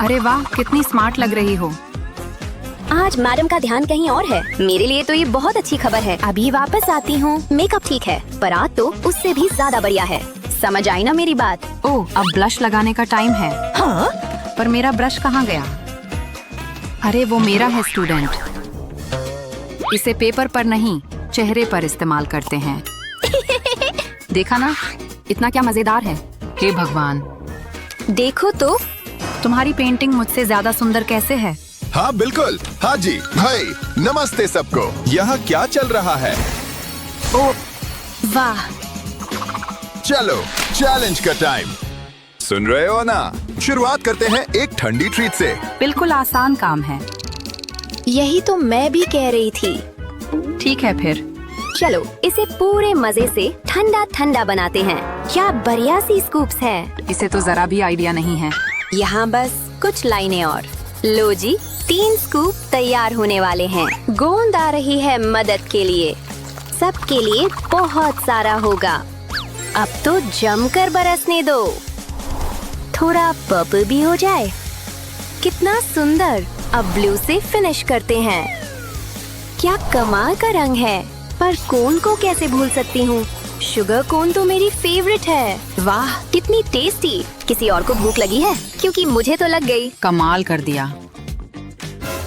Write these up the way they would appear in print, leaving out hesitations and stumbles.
अरे वाह, कितनी स्मार्ट लग रही हो। आज मैडम का ध्यान कहीं और है। मेरे लिए तो ये बहुत अच्छी खबर है। अभी वापस आती हूँ। मेकअप ठीक है, पर आज तो उससे भी ज्यादा बढ़िया है। समझ आई ना मेरी बात? ओह, अब ब्लश लगाने का टाइम है। हाँ? पर मेरा ब्रश कहाँ गया? अरे वो मेरा है स्टूडेंट। इसे पेपर पर नहीं, चेहरे पर इस्तेमाल करते हैं। देखा ना, इतना क्या मजेदार है। हे भगवान, देखो तो। तुम्हारी पेंटिंग मुझसे ज्यादा सुंदर कैसे है? हाँ बिल्कुल। हाँ जी भाई, नमस्ते सबको। यहाँ क्या चल रहा है? ओ वाह, चलो चैलेंज का टाइम। सुन रहे हो ना? शुरुआत करते हैं एक ठंडी ट्रीट से। बिल्कुल आसान काम है। यही तो मैं भी कह रही थी। ठीक है फिर। चलो इसे पूरे मजे से ठंडा ठंडा बनाते हैं। क्या बढ़िया सी स्कूप्स है। इसे तो जरा भी आइडिया नहीं है। यहाँ बस कुछ लाइनें और। लो जी, 3 स्कूप तैयार होने वाले हैं। गोंद आ रही है मदद के लिए। सबके लिए बहुत सारा होगा। अब तो जमकर बरसने दो। थोड़ा पर्पल भी हो जाए। कितना सुंदर। अब ब्लू से फिनिश करते हैं। क्या कमाल का रंग है। पर कोन को कैसे भूल सकती हूँ। शुगर कोन तो मेरी फेवरेट है। वाह, कितनी टेस्टी। किसी और को भूख लगी है? क्योंकि मुझे तो लग गई। कमाल कर दिया।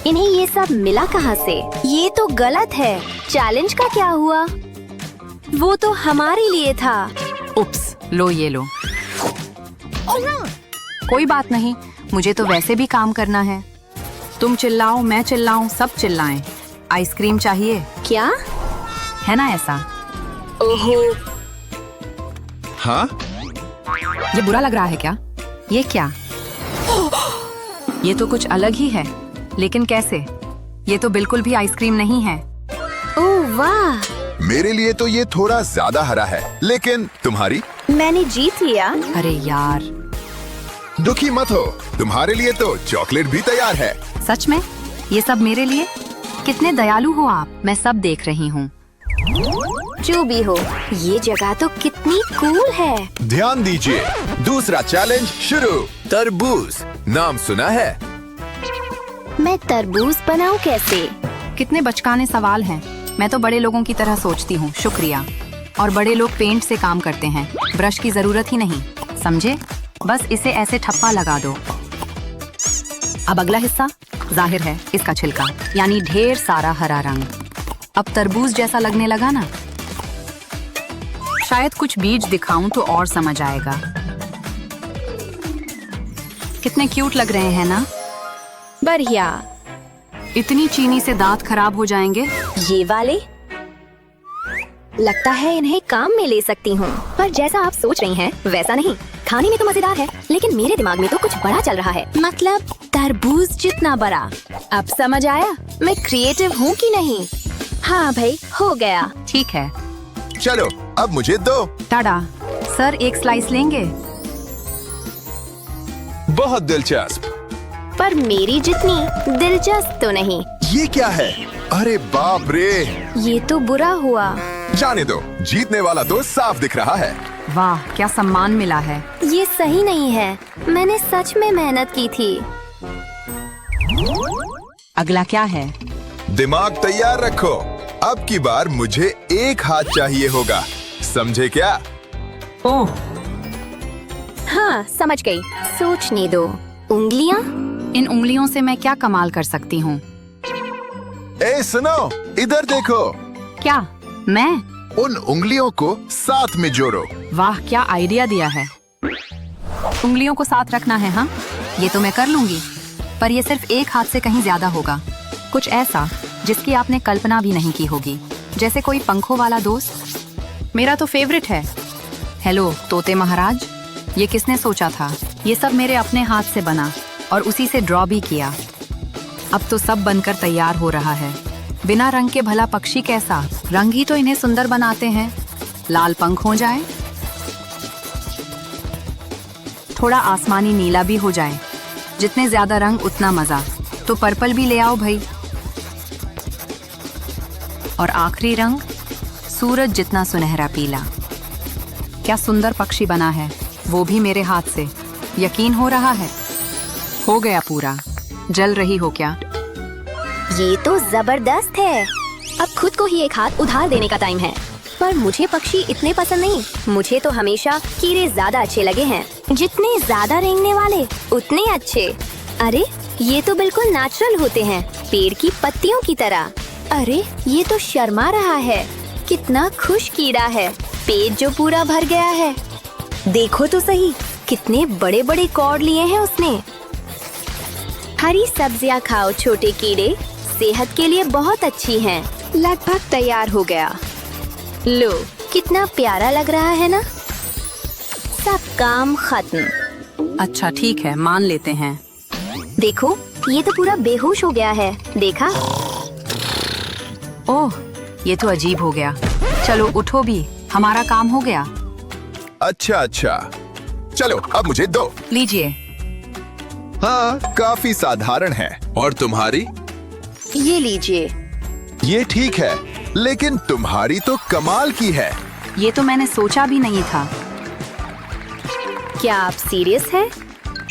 इन्हें ये सब मिला कहाँ से? ये तो गलत है। चैलेंज का क्या हुआ? वो तो हमारे लिए था। उप्स, लो ये लो। कोई बात नहीं, मुझे तो वैसे भी काम करना है। तुम चिल्लाओ, मैं चिल्लाऊं, सब चिल्लाएं। आइसक्रीम चाहिए क्या? है ना ऐसा? ओहो, हाँ? ये बुरा लग रहा है क्या? ये क्या? ये तो कुछ अलग ही है। लेकिन कैसे? ये तो बिल्कुल भी आइसक्रीम नहीं है। ओह वाह, मेरे लिए तो ये थोड़ा ज्यादा हरा है, लेकिन तुम्हारी? मैंने जीत लिया। अरे यार। दुखी मत हो, तुम्हारे लिए तो चॉकलेट भी तैयार है। सच में? ये सब मेरे लिए? कितने दयालु हो आप। मैं सब देख रही हूँ। जो भी हो, ये जगह तो कितनी कूल है। ध्यान दीजिए, दूसरा चैलेंज शुरू। तरबूज नाम सुना है? मैं तरबूज बनाऊं कैसे? कितने बचकाने सवाल हैं। मैं तो बड़े लोगों की तरह सोचती हूँ। शुक्रिया। और बड़े लोग पेंट से काम करते हैं, ब्रश की जरूरत ही नहीं, समझे? बस इसे ऐसे ठप्पा लगा दो। अब अगला हिस्सा, जाहिर है इसका छिलका, यानी ढेर सारा हरा रंग। अब तरबूज जैसा लगने लगा ना? शायद कुछ बीज दिखाऊं तो और समझ आएगा। कितने क्यूट लग रहे हैं ना? बढ़िया। इतनी चीनी से दांत खराब हो जाएंगे। ये वाले? लगता है इन्हें काम में ले सकती हूँ, पर जैसा आप सोच रही हैं वैसा नहीं। खाने में तो मजेदार है, लेकिन मेरे दिमाग में तो कुछ बड़ा चल रहा है। मतलब तरबूज जितना बड़ा। अब समझ आया मैं क्रिएटिव हूँ कि नहीं। हाँ भाई, हो गया। ठीक है, चलो अब मुझे दो। टाडा। सर, एक स्लाइस लेंगे? बहुत दिलचस्प। पर मेरी जितनी दिलचस्प तो नहीं। ये क्या है? अरे बाप रे, ये तो बुरा हुआ। जाने दो, जीतने वाला तो साफ दिख रहा है। वाह, क्या सम्मान मिला है। ये सही नहीं है। मैंने सच में मेहनत की थी। अगला क्या है? दिमाग तैयार रखो, अब की बार मुझे एक हाथ चाहिए होगा, समझे क्या? ओह, हाँ समझ गई। सोचने दो। उंगलियाँ? इन उंगलियों से मैं क्या कमाल कर सकती हूँ? ए सुनो, इधर देखो। क्या? मैं? उन उंगलियों को साथ में जोड़ो। वाह, क्या आइडिया दिया है। उंगलियों को साथ रखना है? हाँ, ये तो मैं कर लूंगी, पर ये सिर्फ एक हाथ से कहीं ज्यादा होगा। कुछ ऐसा जिसकी आपने कल्पना भी नहीं की होगी, जैसे कोई पंखों वाला दोस्त। मेरा तो फेवरेट है। हेलो तोते महाराज, ये किसने सोचा था? ये सब मेरे अपने हाथ से बना और उसी से ड्रॉ भी किया। अब तो सब बनकर तैयार हो रहा है। बिना रंग के भला पक्षी कैसा? रंग ही तो इन्हें सुंदर बनाते हैं। लाल पंख हो जाए, थोड़ा आसमानी नीला भी हो जाए। जितने ज्यादा रंग उतना मजा। तो पर्पल भी ले आओ भाई। और आखिरी रंग, सूरज जितना सुनहरा पीला। क्या सुंदर पक्षी बना है, वो भी मेरे हाथ से। यकीन हो रहा है। हो गया पूरा। जल रही हो क्या? ये तो जबरदस्त है। अब खुद को ही एक हाथ उधार देने का टाइम है। पर मुझे पक्षी इतने पसंद नहीं। मुझे तो हमेशा कीड़े ज्यादा अच्छे लगे हैं। जितने ज्यादा रेंगने वाले उतने अच्छे। अरे ये तो बिल्कुल नेचुरल होते हैं, पेड़ की पत्तियों की तरह। अरे ये तो शर्मा रहा है। कितना खुश कीड़ा है, पेट जो पूरा भर गया है। देखो तो सही, कितने बड़े बड़े कॉर्ड लिए हैं उसने। हरी सब्जियां खाओ छोटे कीड़े, सेहत के लिए बहुत अच्छी हैं। लगभग तैयार हो गया। लो, कितना प्यारा लग रहा है ना। सब काम खत्म। अच्छा ठीक है, मान लेते हैं। देखो, ये तो पूरा बेहोश हो गया है। देखा? ओह, ये तो अजीब हो गया। चलो उठो भी, हमारा काम हो गया। अच्छा अच्छा, चलो अब मुझे दो। लीजिए। हाँ, काफी साधारण है। और तुम्हारी? ये लीजिए। ये ठीक है, लेकिन तुम्हारी तो कमाल की है। ये तो मैंने सोचा भी नहीं था। क्या आप सीरियस हैं?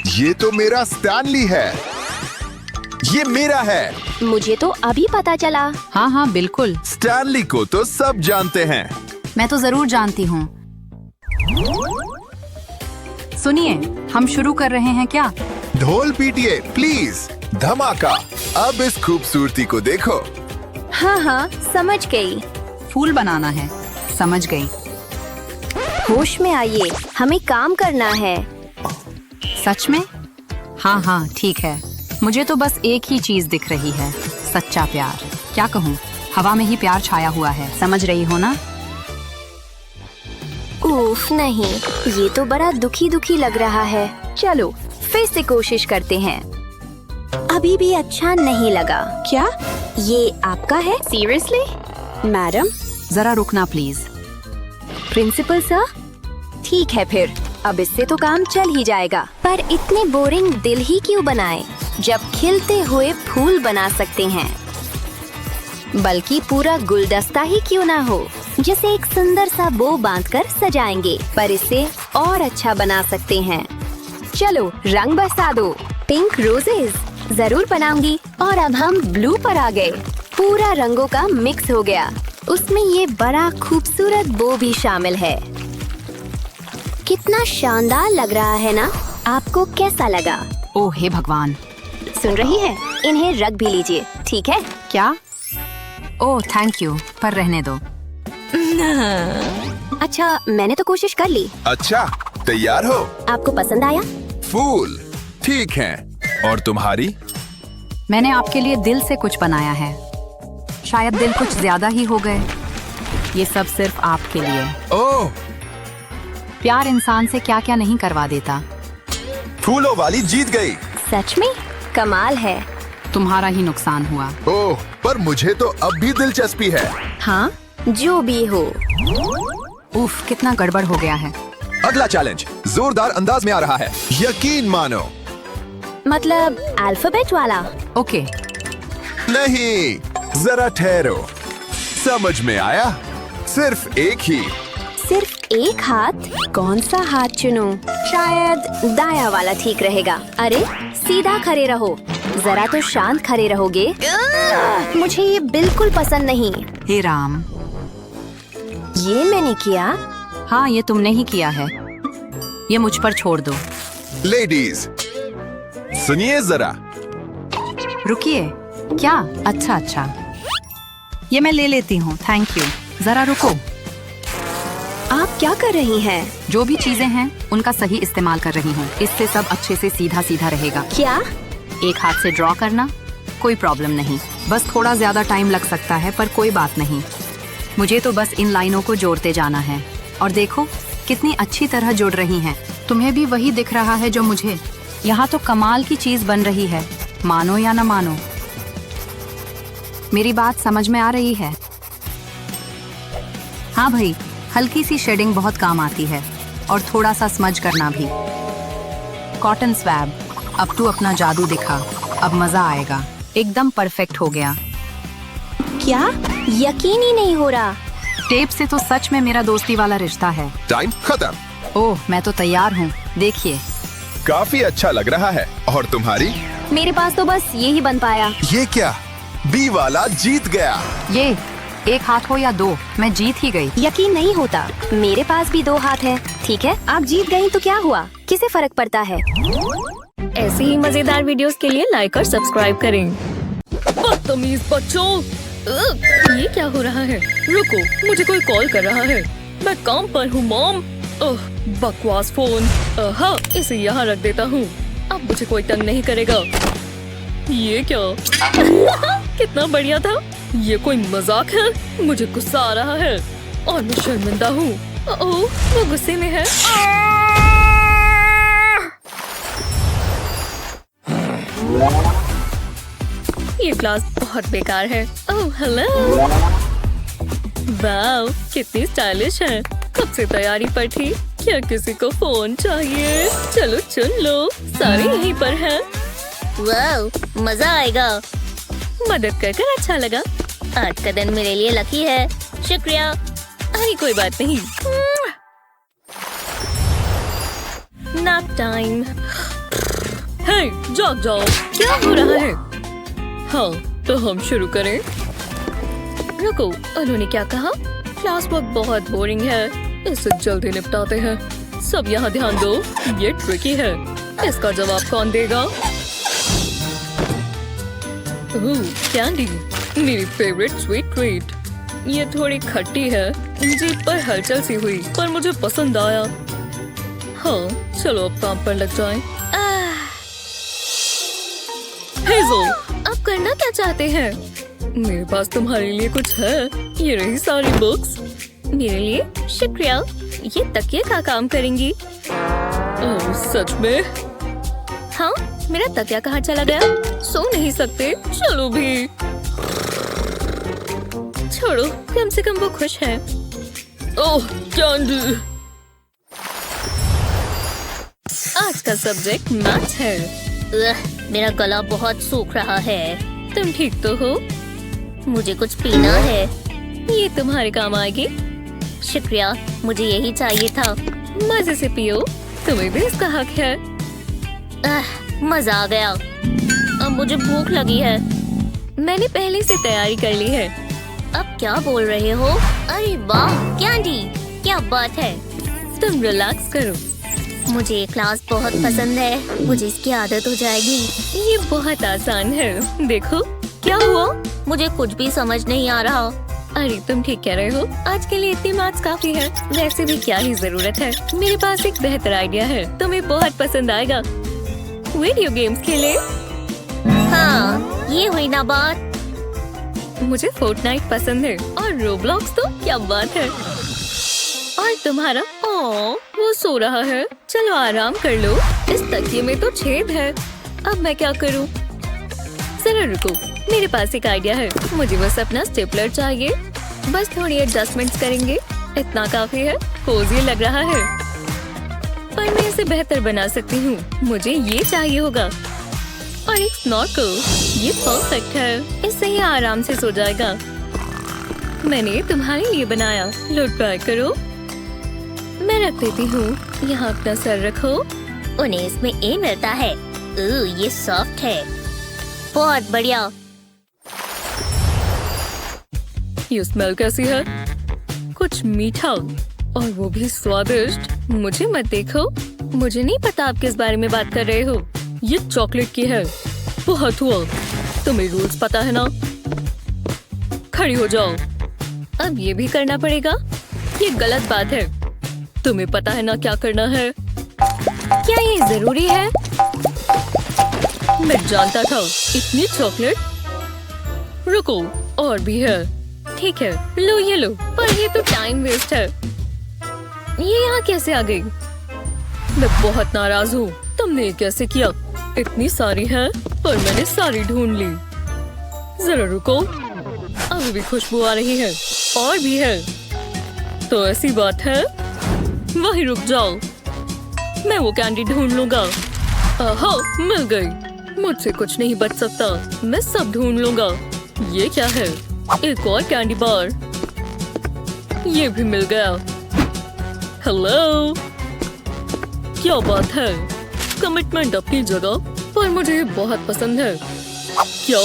ये तो मेरा स्टैनली है। ये मेरा है। मुझे तो अभी पता चला। हाँ हाँ बिल्कुल, स्टैनली को तो सब जानते हैं। मैं तो जरूर जानती हूँ। सुनिए, हम शुरू कर रहे हैं क्या? ढोल पीटिए प्लीज। धमाका। अब इस खूबसूरती को देखो। हाँ हाँ, समझ गई। फूल बनाना है। समझ गई। होश में आइए, हमें काम करना है। सच में? हाँ हाँ ठीक है। मुझे तो बस एक ही चीज दिख रही है, सच्चा प्यार। क्या कहूँ, हवा में ही प्यार छाया हुआ है। समझ रही हो ना? उफ नहीं, ये तो बड़ा दुखी दुखी लग रहा है। चलो फिर से कोशिश करते हैं। अभी भी अच्छा नहीं लगा। क्या ये आपका है? सीरियसली? मैडम? जरा रुकना प्लीज। Principal sir? ठीक है फिर, अब इससे तो काम चल ही जाएगा। पर इतने बोरिंग दिल ही क्यों बनाए, जब खिलते हुए फूल बना सकते हैं। बल्कि पूरा गुलदस्ता ही क्यों ना हो, जिसे एक सुंदर सा बो बांधकर सजाएंगे। पर इसे और अच्छा बना सकते हैं। चलो रंग बरसा दो। पिंक रोजेस जरूर बनाऊंगी। और अब हम ब्लू पर आ गए। पूरा रंगों का मिक्स हो गया। उसमें ये बड़ा खूबसूरत बो भी शामिल है। कितना शानदार लग रहा है ना? आपको कैसा लगा? ओह हे भगवान। सुन रही है? इन्हें रख भी लीजिए, ठीक है? क्या? ओह थैंक यू, पर रहने दो। अच्छा, मैंने तो कोशिश कर ली। अच्छा, तैयार हो? आपको पसंद आया? फूल ठीक है। और तुम्हारी? मैंने आपके लिए दिल से कुछ बनाया है। शायद दिल कुछ ज्यादा ही हो गए। ये सब सिर्फ आपके लिए। ओह, प्यार इंसान से क्या क्या नहीं करवा देता। फूलों वाली जीत गई। सच में कमाल है। तुम्हारा ही नुकसान हुआ। ओह, पर मुझे तो अब भी दिलचस्पी है। हाँ, जो भी हो। उफ, कितना गड़बड़ हो गया है। अगला चैलेंज जोरदार अंदाज में आ रहा है। यकीन मानो। मतलब अल्फाबेट वाला? ओके। नहीं, जरा ठहरो। समझ में आया? सिर्फ एक ही। सिर्फ एक हाथ? कौन सा हाथ चुनूं? शायद दाया वाला ठीक रहेगा। अरे सीधा खड़े रहो। जरा तो शांत खड़े रहोगे? मुझे ये बिल्कुल पसंद नहीं। हे राम। ये मैंने किया? हाँ, ये तुमने ही किया है। ये मुझ पर छोड़ दो। लेडीज सुनिए जरा। रुकिए। क्या? अच्छा अच्छा, ये मैं ले लेती हूँ, थैंक यू। जरा रुको। आप क्या कर रही हैं? जो भी चीजें हैं उनका सही इस्तेमाल कर रही हूँ। इससे सब अच्छे से सीधा सीधा रहेगा। क्या? एक हाथ से ड्रॉ करना कोई प्रॉब्लम नहीं। बस थोड़ा ज्यादा टाइम लग सकता है, पर कोई बात नहीं। मुझे तो बस इन लाइनों को जोड़ते जाना है। और देखो कितनी अच्छी तरह जुड़ रही हैं। तुम्हें भी वही दिख रहा है जो मुझे। यहाँ तो कमाल की चीज बन रही है, मानो या न मानो। मेरी बात समझ में आ रही है? हाँ भाई, हल्की सी शेडिंग बहुत काम आती है, और थोड़ा सा स्मज करना भी। कॉटन स्वैब, अब तू अपना जादू दिखा, अब मजा आएगा। एकदम परफेक्ट हो गया। क्या? यकीन ही नहीं हो रहा। टेप से तो सच में मेरा दोस्ती वाला रिश्ता है। टाइम खत्म। ओह, मैं तो तैयार हूँ। देखिए। काफी अच्छा लग रहा है। और तुम्हारी? मेरे पास तो बस ये ही बन पाया। ये क्या? बी वाला जीत गया। ये एक हाथ हो या दो, मैं जीत ही गई। यकीन नहीं होता, मेरे पास भी 2 हाथ है। ठीक है, आप जीत गई तो क्या हुआ, किसे फर्क पड़ता है। ऐसे ही मजेदार वीडियोस के लिए लाइक और सब्सक्राइब करें। बदतमीज बच्चों, ये क्या हो रहा है? रुको, मुझे कोई कॉल कर रहा है। मैं काम पर हूँ मॉम। बकवास फोन। हाँ, इसे यहाँ रख देता हूँ। अब मुझे कोई तंग नहीं करेगा। ये क्या? कितना बढ़िया था। ये कोई मजाक है? मुझे गुस्सा आ रहा है और मैं शर्मिंदा हूँ। ओह, वो गुस्से में है। ये क्लास बहुत बेकार है। ओह हेलो, वाव कितनी स्टाइलिश है। कब से तैयारी पर थी। क्या किसी को फोन चाहिए? चलो चुन लो, सारे यहीं पर हैं। वाव, मजा आएगा। मदद कर कर अच्छा लगा। आज का दिन मेरे लिए लकी है। शुक्रिया। अरे कोई बात नहीं। Nap time. हे, जाग जाओ। क्या हो रहा है? हाँ, तो हम शुरू करें। रुको, उन्होंने क्या कहा? क्लास वर्क बहुत बोरिंग है, इसे जल्दी निपटाते हैं। सब यहाँ ध्यान दो, ये ट्रिकी है। इसका जवाब कौन देगा? ओह, कैंडी, मेरी फेवरेट स्वीट ट्रीट। ये थोड़ी खट्टी है, जीभ पर हलचल सी हुई, पर मुझे पसंद आया। हाँ, चलो अब काम पर लग जाएं। हेज़ल, अब करना क्या चाहते हैं? मेरे पास तुम्हारे लिए कुछ है। ये रही सारी बुक्स। मेरे लिए? शुक्रिया। ये तकिए का काम करेंगी। ओह, सच में? हाँ, मेरा तकिया कहाँ चला गया? सो नहीं सकते। चलो भी। छोड़ो, कम से कम वो खुश है। ओह, कैंडी। आज का सब्जेक्ट मैथ्स है। मेरा गला बहुत सूख रहा है। तुम ठीक तो हो? मुझे कुछ पीना है। ये तुम्हारे काम आएगी। शुक्रिया, मुझे यही चाहिए था। मजे से पियो, तुम्हें भी इसका हक है। मजा आ गया। अब मुझे भूख लगी है। मैंने पहले से तैयारी कर ली है। अब क्या बोल रहे हो? अरे वाह कैंडी, क्या बात है। तुम रिलैक्स करो। मुझे ये क्लास बहुत पसंद है। मुझे इसकी आदत हो जाएगी। ये बहुत आसान है। देखो क्या हुआ। मुझे कुछ भी समझ नहीं आ रहा। अरे तुम ठीक कह रहे हो, आज के लिए इतनी मैथ्स काफी है। वैसे भी क्या ही जरूरत है। मेरे पास एक बेहतर आइडिया है, तुम्हें बहुत पसंद आएगा। वीडियो गेम्स खेले। हाँ, ये हुई ना बात। मुझे फोर्टनाइट पसंद है और रोब्लॉक्स तो क्या बात है। और तुम्हारा? वो सो रहा है। चलो आराम कर लो। इस तकिए में तो छेद है। अब मैं क्या करूं? जरा रुको, मेरे पास एक आइडिया है। मुझे बस अपना स्टेपलर चाहिए। बस थोड़ी एडजस्टमेंट्स करेंगे, इतना काफी है। कोजी लग रहा है, पर मैं इसे बेहतर बना सकती हूँ। मुझे ये चाहिए होगा और एक स्नॉर्कल। ये परफेक्ट है, इससे ही आराम से सो जाएगा। मैंने तुम्हारे लिए बनाया, लो ट्राई करो। मैं रख देती हूँ। यहाँ अपना सर रखो। उन्हें इसमें ए मिलता है। ये सॉफ्ट है, बहुत बढ़िया। ये स्मेल कैसी है? कुछ मीठा और वो भी स्वादिष्ट। मुझे मत देखो, मुझे नहीं पता आप किस बारे में बात कर रहे हो। ये चॉकलेट की है। बहुत हुआ, तुम्हें रूल्स पता है ना। खड़ी हो जाओ। अब ये भी करना पड़ेगा। ये गलत बात है। तुम्हें पता है ना क्या करना है। क्या ये जरूरी है? मैं जानता था। इतनी चॉकलेट। रुको, और भी है। ठीक है, लो ये लो। पर ये तो टाइम वेस्ट है। ये यहाँ कैसे आ गई? मैं बहुत नाराज हूँ। तुमने ये कैसे किया? इतनी सारी है, पर मैंने सारी ढूंढ ली। जरा रुको, अभी भी खुशबू आ रही है। और भी है। तो ऐसी बात है, वहीं रुक जाओ। मैं वो कैंडी ढूंढ लूंगा। हाँ, मिल गई। मुझसे कुछ नहीं बच सकता। मैं सब ढूंढ लूंगा। ये क्या है? एक और कैंडी बार। ये भी मिल गया। हेलो, क्या बात है? कमिटमेंट अपनी जगह, पर मुझे ये बहुत पसंद है। क्या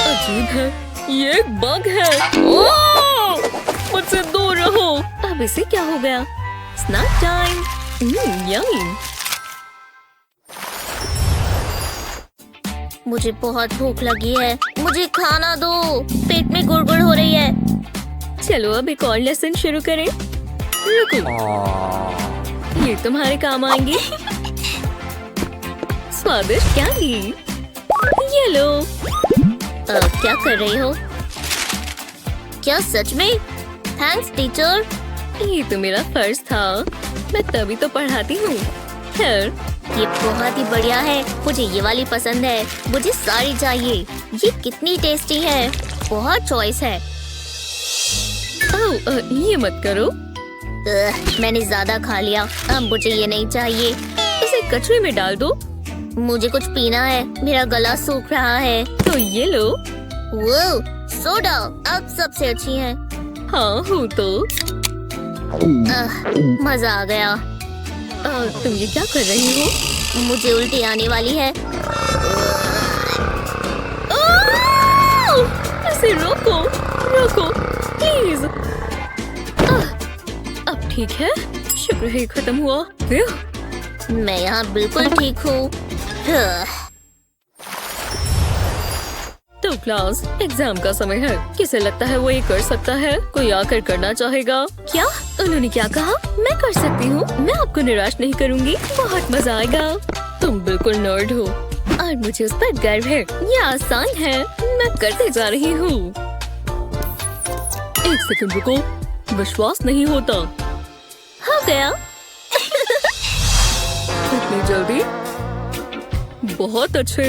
अजीब है, ये एक बग है। ओह! मुझसे दूर रहो। अब इसे क्या हो गया? Snack time. यम्मी। मुझे बहुत भूख लगी है, मुझे खाना दो, पेट में गुड़गुड़ हो रही है। चलो अब एक और लेसन शुरू करें। रुको, ये तुम्हारे काम आएंगी। स्वादिष्ट कैंडी। ये लो। क्या कर रही हो? क्या सच में? Thanks teacher. ये तो मेरा फर्ज था, मैं तभी तो पढ़ाती हूँ। खैर, ये बहुत ही बढ़िया है, मुझे ये वाली पसंद है, मुझे सारी चाहिए। ये कितनी टेस्टी है, बहुत चॉइस है। ओह, ये मत करो। मैंने ज्यादा खा लिया, अब मुझे ये नहीं चाहिए। इसे कचरे में डाल दो। मुझे कुछ पीना है, मेरा गला सूख रहा है। तो ये लो। वो सोडा अब सबसे अच्छी है। हाँ हूँ तो। मजा आ गया। तुम ये क्या कर रही हो? मुझे उल्टी आने वाली है। इसे रोको, रोको प्लीज। अब ठीक है, शुक्र है खत्म हुआ। मैं यहाँ बिल्कुल ठीक हूँ। तो क्लास, एग्जाम का समय है। किसे लगता है वो ये कर सकता है? कोई आकर करना चाहेगा क्या? उन्होंने क्या कहा? मैं कर सकती हूँ, मैं आपको निराश नहीं करूँगी, बहुत मजा आएगा। तुम बिल्कुल नर्ड हो और मुझे उस पर गर्व है। ये आसान है, मैं करते जा रही हूँ। एक सेकंड रुको, विश्वास नहीं होता। हो गया। इतनी जल्दी? बहुत अच्छे।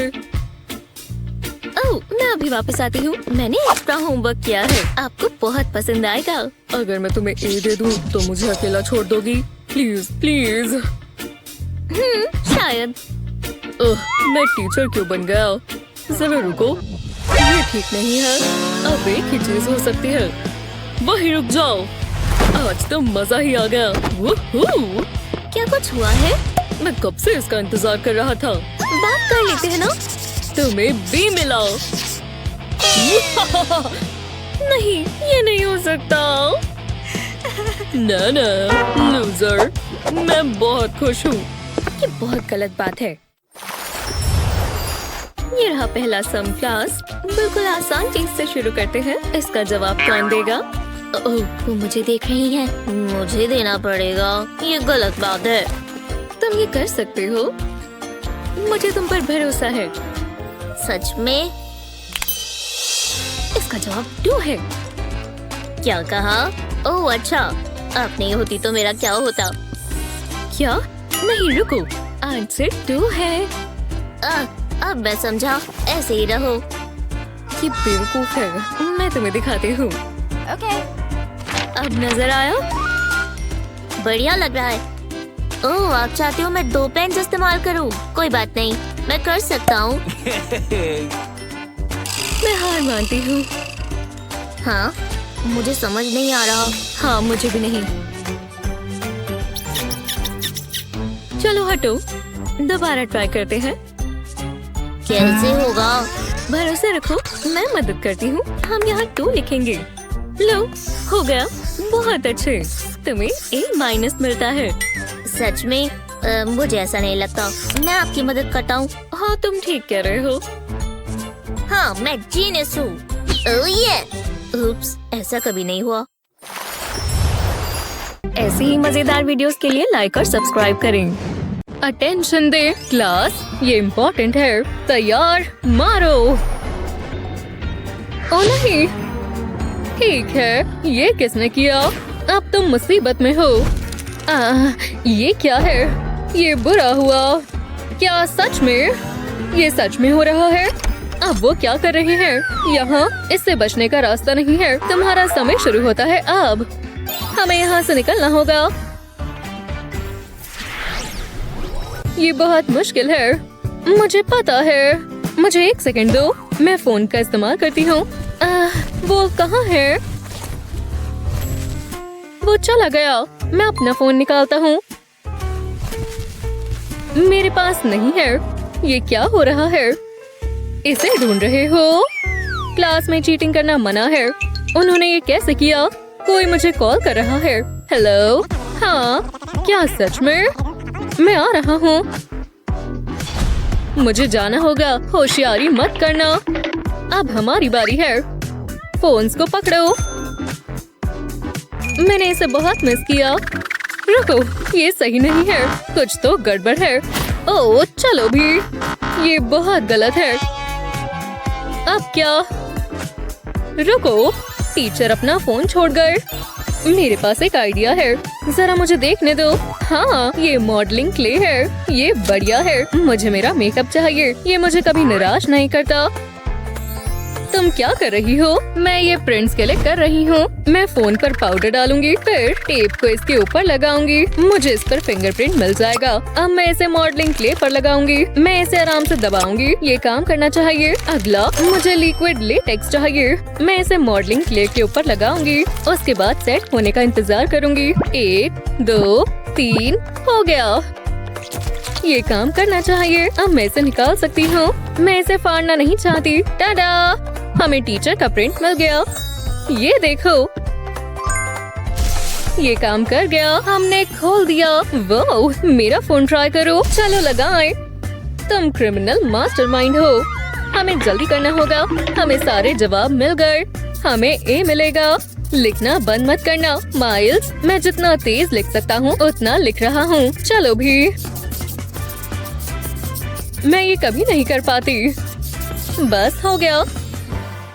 ओह, मैं अभी वापस आती हूँ। मैंने एक्स्ट्रा होमवर्क किया है, आपको बहुत पसंद आएगा। अगर मैं तुम्हें ए दे दूँ तो मुझे अकेला छोड़ दोगी? Please please. शायद। मैं टीचर क्यों बन गया? जरा रुको, ये ठीक नहीं है। अब एक ही चीज हो सकती है। वही रुक जाओ, आज तो मजा ही आ गया। वूहू! क्या कुछ हुआ है? मैं कब से इसका इंतजार कर रहा था। बात कर लेते हैं ना? तुम्हें भी मिला। नहीं, ये नहीं हो सकता। ना ना लूजर, मैं बहुत खुश हूँ। ये बहुत गलत बात है। ये रहा पहला सम क्लास। बिल्कुल आसान चीज से शुरू करते हैं। इसका जवाब कौन देगा? ओह, वो मुझे देख रही है, मुझे देना पड़ेगा। ये गलत बात है। तुम ये कर सकते हो, मुझे तुम पर भरोसा है। सच में? इसका जवाब 2 है। क्या कहा? ओह अच्छा, आप नहीं होती तो मेरा क्या होता? क्या? नहीं रुको, आंसर 2 है। अब मैं समझा, ऐसे ही रहो। ये बेवकूफ है, मैं तुम्हें दिखाती हूँ। ओके। अब नजर आया? बढ़िया लग रहा है। ओह, आप चाहते हो मैं 2 पेन इस्तेमाल करूं? कोई बात नहीं, मैं कर सकता हूँ। मैं हार मानती हूँ। हाँ, मुझे समझ नहीं आ रहा। हाँ, मुझे भी नहीं। चलो हटो, दोबारा ट्राई करते हैं। कैसे होगा? भरोसा रखो, मैं मदद करती हूँ। हम यहाँ 2 लिखेंगे। लो, हो गया। बहुत अच्छे, तुम्हें A- मिलता है। सच में? मुझे ऐसा नहीं लगता। मैं आपकी मदद करता हूँ। हाँ, तुम ठीक कह रहे हो। हाँ, मैं जीनियस हूँ। ओह ये! उप्स, ऐसा कभी नहीं हुआ। ऐसी ही मजेदार वीडियोस के लिए लाइक और सब्सक्राइब करें। अटेंशन दे क्लास, ये इम्पोर्टेंट है। तैयार, मारो। ओ नहीं, ठीक है, ये किसने किया? अब तुम मुसीबत में हो। ये क्या है? ये बुरा हुआ। क्या सच में? ये सच में हो रहा है? अब वो क्या कर रहे हैं? यहाँ इससे बचने का रास्ता नहीं है। तुम्हारा समय शुरू होता है अब। हमें यहाँ से निकलना होगा। ये बहुत मुश्किल है, मुझे पता है। मुझे 1 सेकंड दो, मैं फोन का इस्तेमाल करती हूँ। वो कहाँ है? वो चला गया। मैं अपना फोन निकालता हूँ। मेरे पास नहीं है। ये क्या हो रहा है? इसे ढूंढ रहे हो? क्लास में चीटिंग करना मना है। उन्होंने ये कैसे किया? कोई मुझे कॉल कर रहा है। हेलो, हाँ, क्या सच में? मैं आ रहा हूँ। मुझे जाना होगा। होशियारी मत करना। अब हमारी बारी है। फोन्स को पकड़ो। मैंने इसे बहुत मिस किया। रुको, ये सही नहीं है। कुछ तो गड़बड़ है। ओह, चलो भी। ये बहुत गलत है। अब क्या? रुको, टीचर अपना फोन छोड़ गए। मेरे पास एक आइडिया है। जरा मुझे देखने दो। हाँ, ये मॉडलिंग क्ले है। ये बढ़िया है। मुझे मेरा मेकअप चाहिए। ये मुझे कभी निराश नहीं करता। तुम क्या कर रही हो? मैं ये प्रिंट्स के लिए कर रही हूँ। मैं फोन पर पाउडर डालूंगी, फिर टेप को इसके ऊपर लगाऊंगी। मुझे इस पर फिंगरप्रिंट मिल जाएगा। अब मैं इसे मॉडलिंग क्ले पर लगाऊंगी। मैं इसे आराम से दबाऊंगी। ये काम करना चाहिए। अगला, मुझे लिक्विड लेटेक्स चाहिए। मैं इसे मॉडलिंग क्ले के ऊपर लगाऊंगी। उसके बाद सेट होने का इंतजार करूंगी। 1, 2, 3, हो गया। ये काम करना चाहिए। अब मैं इसे निकाल सकती हूँ। मैं इसे फाड़ना नहीं चाहती। टाडा! हमें टीचर का प्रिंट मिल गया। ये देखो, ये काम कर गया। हमने खोल दिया। वो, मेरा फोन ट्राई करो। चलो लगाएं। तुम क्रिमिनल मास्टरमाइंड हो। हमें जल्दी करना होगा। हमें सारे जवाब मिल गए। हमें ए मिलेगा। लिखना बंद मत करना। माइल्स, मैं जितना तेज लिख सकता हूँ उतना लिख रहा हूँ। चलो भी। मैं ये कभी नहीं कर पाती। बस हो गया।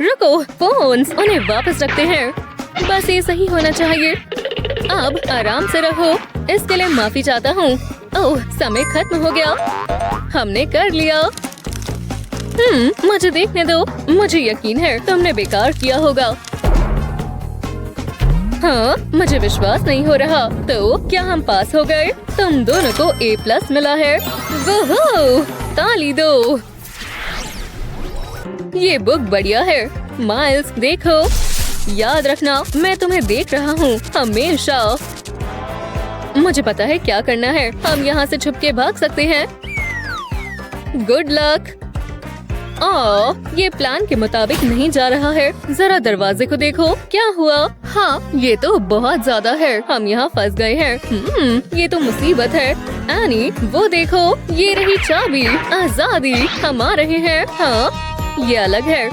रुको, फोन्स, उन्हें वापस रखते हैं। बस ये सही होना चाहिए। अब आराम से रहो। इसके लिए माफी चाहता हूँ। ओह, समय खत्म हो गया। हमने कर लिया। मुझे देखने दो। मुझे यकीन है तुमने बेकार किया होगा। हाँ, मुझे विश्वास नहीं हो रहा। तो क्या हम पास हो गए? तुम दोनों को A+ मिला है। वो, ताली दो। ये बुक बढ़िया है। माइल्स, देखो। याद रखना, मैं तुम्हें देख रहा हूँ हमेशा। मुझे पता है क्या करना है। हम यहाँ से छुप के भाग सकते हैं। Good luck. ये प्लान के मुताबिक नहीं जा रहा है। जरा दरवाजे को देखो। क्या हुआ? हाँ, ये तो बहुत ज्यादा है। हम यहाँ फंस गए हैं। ये तो मुसीबत है। एनी, वो देखो, ये रही चाबी। आजादी। हम आ रहे हैं। हाँ, ये अलग है।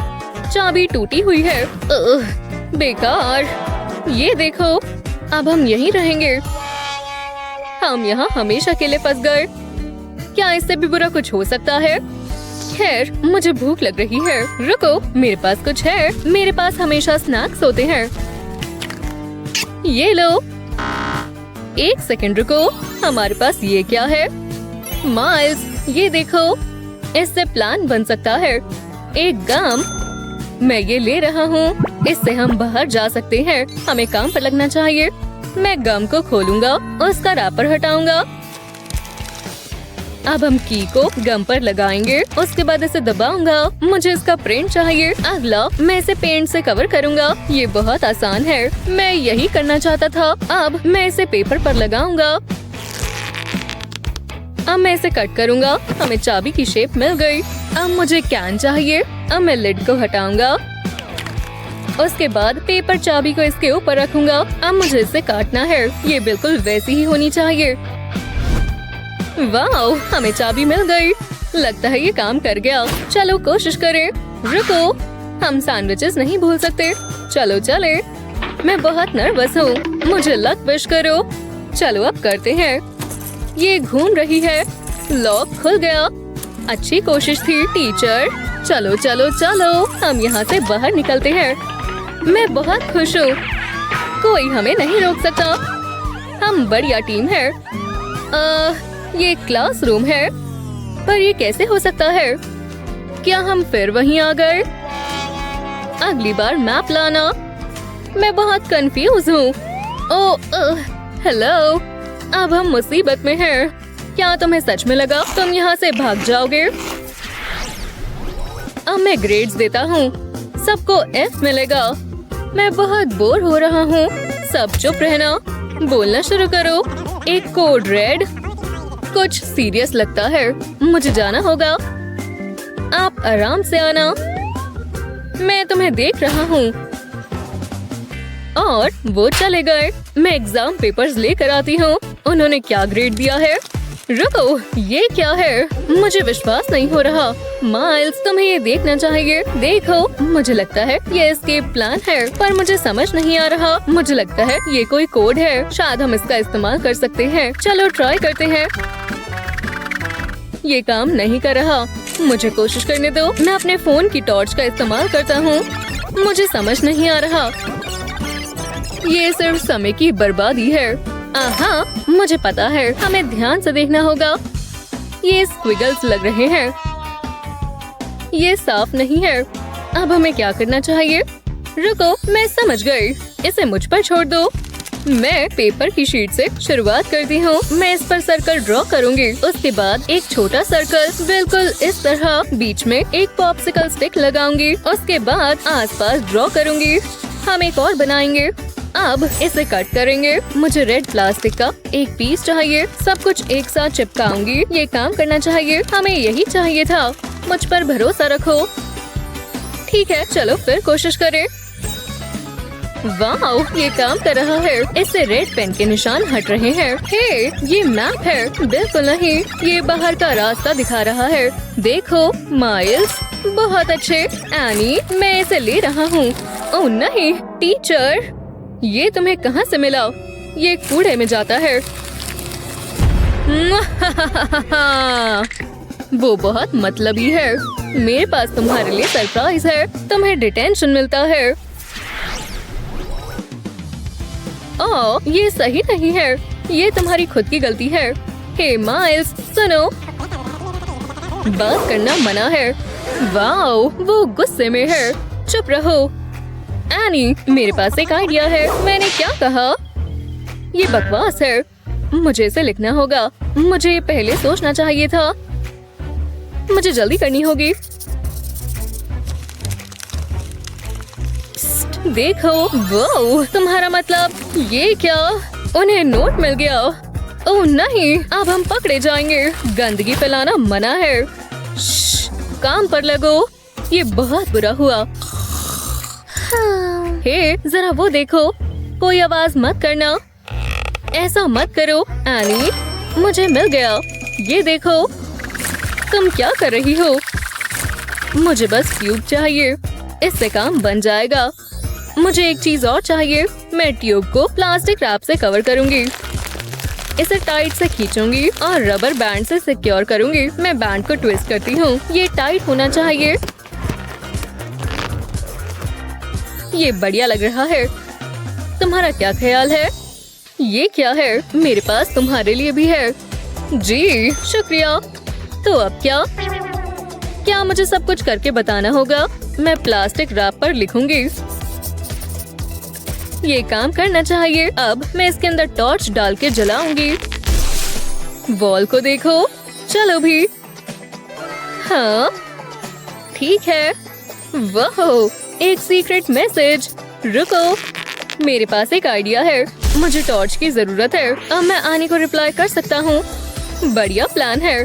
चाबी टूटी हुई है। बेकार। ये देखो, अब हम यहीं रहेंगे। हम यहाँ हमेशा के लिए फंस गए। क्या इससे भी बुरा कुछ हो सकता है? खैर, मुझे भूख लग रही है। रुको, मेरे पास कुछ है। मेरे पास हमेशा स्नैक्स होते हैं। ये लो। 1 सेकंड रुको, हमारे पास ये क्या है? माइल्स, ये देखो, इससे प्लान बन सकता है। एक गम। मैं ये ले रहा हूँ। इससे हम बाहर जा सकते हैं। हमें काम पर लगना चाहिए। मैं गम को खोलूंगा, उसका रैपर हटाऊंगा। अब हम की को गम पर लगाएंगे। उसके बाद इसे दबाऊंगा। मुझे इसका प्रिंट चाहिए। अगला, मैं इसे पेंट से कवर करूंगा। ये बहुत आसान है। मैं यही करना चाहता था। अब मैं इसे पेपर पर लगाऊंगा। अब मैं इसे कट करूंगा। हमें चाबी की शेप मिल गई। अब मुझे कैन चाहिए। अब मैं लिड को हटाऊंगा। उसके बाद पेपर चाबी को इसके ऊपर रखूंगा। अब मुझे इसे काटना है। ये बिल्कुल वैसी ही होनी चाहिए। वाओ, हमें चाबी मिल गई। लगता है ये काम कर गया। चलो कोशिश करें। रुको, हम सैंडविचेस नहीं भूल सकते। चलो चले। मैं बहुत नर्वस हूँ। मुझे लक विश करो। चलो अब करते हैं। ये घूम रही है। लॉक खुल गया। अच्छी कोशिश थी टीचर। चलो चलो चलो, हम यहाँ से बाहर निकलते हैं। मैं बहुत खुश हूँ। कोई हमें नहीं रोक सकता। हम बढ़िया टीम है। ये क्लासरूम है, पर ये कैसे हो सकता है? क्या हम फिर वहीं आ गए? अगली बार मैप लाना। मैं बहुत कंफ्यूज हूँ। ओह, हेलो। अब हम मुसीबत में हैं। क्या तुम्हें सच में लगा तुम यहाँ से भाग जाओगे? अब मैं ग्रेड्स देता हूँ। सबको F मिलेगा। मैं बहुत बोर हो रहा हूँ। सब चुप रहना। बोलना शुरू करो। एक कोड रेड। कुछ सीरियस लगता है। मुझे जाना होगा। आप आराम से आना, मैं तुम्हें देख रहा हूँ। और वो चले गए। मैं एग्जाम पेपर्स लेकर आती हूँ। उन्होंने क्या ग्रेड दिया है? रुको, ये क्या है? मुझे विश्वास नहीं हो रहा। माइल्स, तुम्हें ये देखना चाहिए। देखो, मुझे लगता है ये एस्केप प्लान है, पर मुझे समझ नहीं आ रहा। मुझे लगता है ये कोई कोड है। शायद हम इसका इस्तेमाल कर सकते हैं। चलो ट्राई करते हैं। ये काम नहीं कर रहा। मुझे कोशिश करने दो। मैं अपने फोन की टॉर्च का इस्तेमाल करता हूँ। मुझे समझ नहीं आ रहा। ये सिर्फ समय की बर्बादी है। आहा, मुझे पता है। हमें ध्यान से देखना होगा। ये स्क्विगल्स लग रहे हैं। ये साफ नहीं है। अब हमें क्या करना चाहिए? रुको, मैं समझ गई। इसे मुझ पर छोड़ दो। मैं पेपर की शीट से शुरुआत करती हूँ। मैं इस पर सर्कल ड्रॉ करूँगी। उसके बाद एक छोटा सर्कल बिल्कुल इस तरह। बीच में एक पॉप्सिकल स्टिक लगाऊंगी। उसके बाद आसपास ड्रॉ करूँगी। हम एक और बनाएंगे। अब इसे कट करेंगे। मुझे रेड प्लास्टिक का एक पीस चाहिए। सब कुछ एक साथ चिपकाऊंगी। ये काम करना चाहिए। हमें यही चाहिए था। मुझ पर भरोसा रखो। ठीक है, चलो फिर कोशिश करें। वाह, ये काम कर रहा है। इससे रेड पेन के निशान हट रहे हैं। हे, ये मैप है। बिल्कुल नहीं, ये बाहर का रास्ता दिखा रहा है। देखो माइल्स, बहुत अच्छे। एनी, मैं इसे ले रहा हूँ। ओह नहीं, टीचर, ये तुम्हें कहाँ से मिला? ये कूड़े में जाता है। वो बहुत मतलबी है। मेरे पास तुम्हारे लिए सरप्राइज है। तुम्हें डिटेंशन मिलता है। ओह, ये सही नहीं है। ये तुम्हारी खुद की गलती है। हे माइल्स, सुनो, बात करना मना है। वाओ, वो गुस्से में है। चुप रहो। एनी, मेरे पास एक आइडिया है। मैंने क्या कहा? ये बकवास है। मुझे इसे लिखना होगा। मुझे पहले सोचना चाहिए था। मुझे जल्दी करनी होगी। देखो, वो तुम्हारा मतलब ये क्या? उन्हें नोट मिल गया। ओह नहीं, अब हम पकड़े जाएंगे। गंदगी फैलाना मना है। काम पर लगो। ये बहुत बुरा हुआ। हे, जरा वो देखो। कोई आवाज मत करना। ऐसा मत करो। एनी, मुझे मिल गया। ये देखो। तुम क्या कर रही हो? मुझे बस ट्यूब चाहिए। इससे काम बन जाएगा। मुझे एक चीज और चाहिए। मैं ट्यूब को प्लास्टिक रैप से कवर करूंगी। इसे टाइट से खींचूंगी और रबर बैंड से सिक्योर करूंगी। मैं बैंड को ट्विस्ट करती हूँ। ये टाइट होना चाहिए। ये बढ़िया लग रहा है। तुम्हारा क्या ख्याल है? ये क्या है? मेरे पास तुम्हारे लिए भी है। जी शुक्रिया। तो अब क्या मुझे सब कुछ करके बताना होगा? मैं प्लास्टिक रैप पर लिखूंगी। ये काम करना चाहिए। अब मैं इसके अंदर टॉर्च डाल के जलाऊंगी। वॉल को देखो। चलो भी। हाँ, ठीक है। वाह, एक सीक्रेट मैसेज। रुको, मेरे पास एक आइडिया है। मुझे टॉर्च की जरूरत है। अब मैं आनी को रिप्लाई कर सकता हूँ। बढ़िया प्लान है।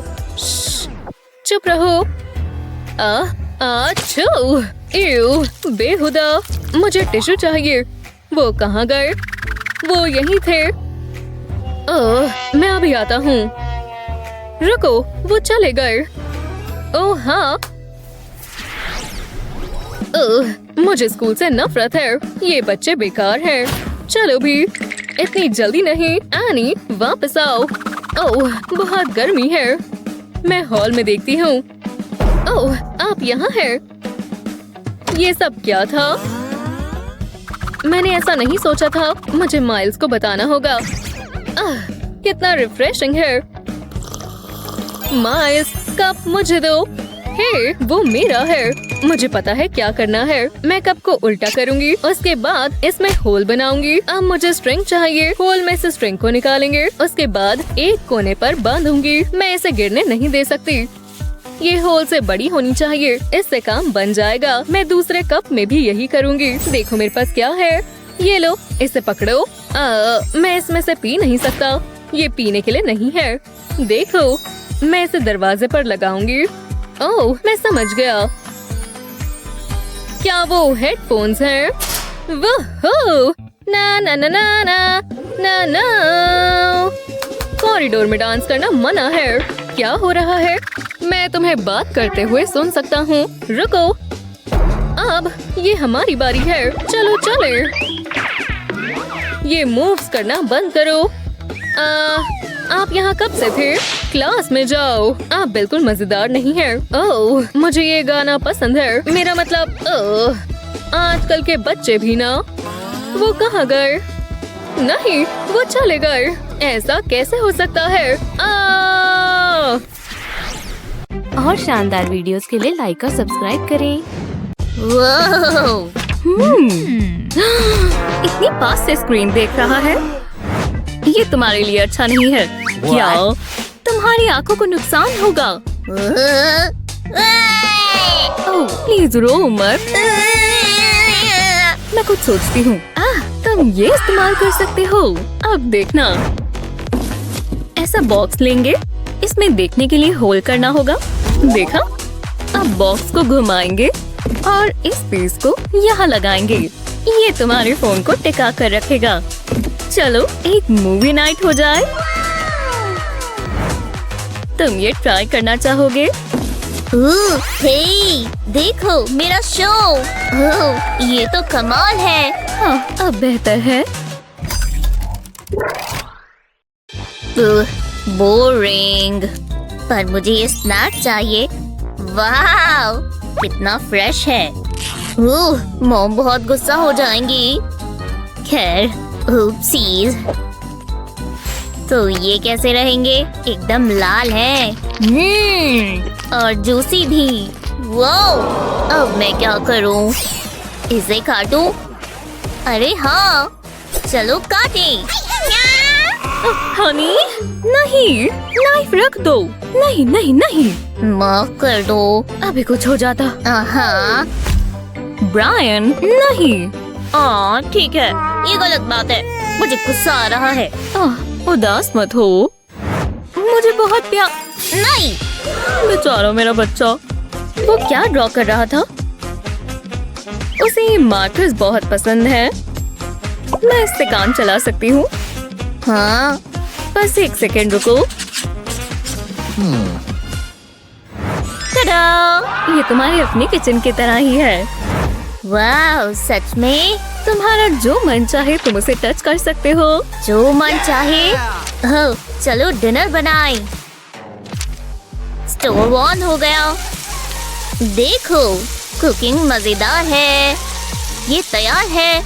चुप रहो। बेहुदा। मुझे टिश्यू चाहिए। वो कहाँ गए? वो यहीं थे। मैं अभी आता हूँ। रुको, वो चले गए। ओह हाँ। मुझे स्कूल से नफरत है। ये बच्चे बेकार हैं। चलो भी। इतनी जल्दी नहीं। एनी, वापस आओ। ओह, बहुत गर्मी है। मैं हॉल में देखती हूँ। ओह, आप यहाँ हैं। ये सब क्या था? मैंने ऐसा नहीं सोचा था। मुझे माइल्स को बताना होगा। कितना रिफ्रेशिंग है। माइल्स, कप मुझे दो। हे, वो मेरा है। मुझे पता है क्या करना है। मैं कप को उल्टा करूंगी। उसके बाद इसमें होल बनाऊंगी। अब मुझे स्ट्रिंग चाहिए। होल में से स्ट्रिंग को निकालेंगे। उसके बाद एक कोने पर बांधूंगी। मैं इसे गिरने नहीं दे सकती। ये होल से बड़ी होनी चाहिए। इससे काम बन जाएगा। मैं दूसरे कप में भी यही करूंगी। देखो मेरे पास क्या है। ये लो, इसे पकड़ो। मैं इसमें से पी नहीं सकता। ये पीने के लिए नहीं है। देखो, मैं इसे दरवाजे पर लगाऊंगी। ओह, मैं समझ गया। क्या वो हेडफोन्स हैं? वोहो! ना ना ना ना ना ना ना। कॉरिडोर में डांस करना मना है। क्या हो रहा है? मैं तुम्हें बात करते हुए सुन सकता हूँ। रुको, अब ये हमारी बारी है। चलो चले। ये मूव्स करना बंद करो। आप यहाँ कब से थे? क्लास में जाओ। आप बिल्कुल मजेदार नहीं है। ओह, मुझे ये गाना पसंद है। मेरा मतलब आजकल के बच्चे भी ना। वो कहाँ गए? नहीं, वो चले गए। ऐसा कैसे हो सकता है? और शानदार वीडियोस के लिए लाइक और सब्सक्राइब करें। वाह! इतनी पास से स्क्रीन देख रहा है। ये तुम्हारे लिए अच्छा नहीं है। क्या तुम्हारी आंखों को नुकसान होगा? ओह, प्लीज रो मत। मैं कुछ सोचती हूँ। तुम ये इस्तेमाल कर सकते हो। अब देखना, ऐसा बॉक्स लेंगे। इसमें देखने के लिए होल करना होगा। देखा? अब बॉक्स को घुमाएंगे और इस पीस को यहाँ लगाएंगे। ये तुम्हारे फोन को टिका कर रखेगा। चलो एक मूवी नाइट हो जाए। तुम ये ट्राई करना चाहोगे? हे, देखो मेरा शो। ये तो कमाल है। हाँ, अब बेहतर है। बोरिंग, पर मुझे ये स्नैक चाहिए। वाह, कितना फ्रेश है। मॉम बहुत गुस्सा हो जाएंगी। खैर, ओप्सीज। तो ये कैसे रहेंगे? एकदम लाल है। और जूसी भी। वाओ, अब मैं क्या करूं? इसे काटूं? अरे हाँ, चलो काटें। हनी, नहीं, नाइफ रख दो। नहीं नहीं नहीं, माफ कर दो। अभी कुछ हो जाता। हाँ, ब्रायन, नहीं। ठीक है, ये गलत बात है। मुझे गुस्सा आ रहा है। उदास मत हो। मुझे बहुत प्यार। नहीं, बेचारा मेरा बच्चा। वो क्या ड्रॉ कर रहा था? उसे ये मार्कर्स बहुत पसंद है। मैं इससे काम चला सकती हूँ। हाँ, बस एक सेकेंड रुको। टडा! ये तुम्हारी अपनी किचन की तरह ही है। वाह, सच में? तुम्हारा जो मन चाहे तुम उसे टच कर सकते हो। जो मन चाहे। चलो डिनर बनाएं। स्टोव ऑन हो गया। देखो, कुकिंग मजेदार है। ये तैयार है।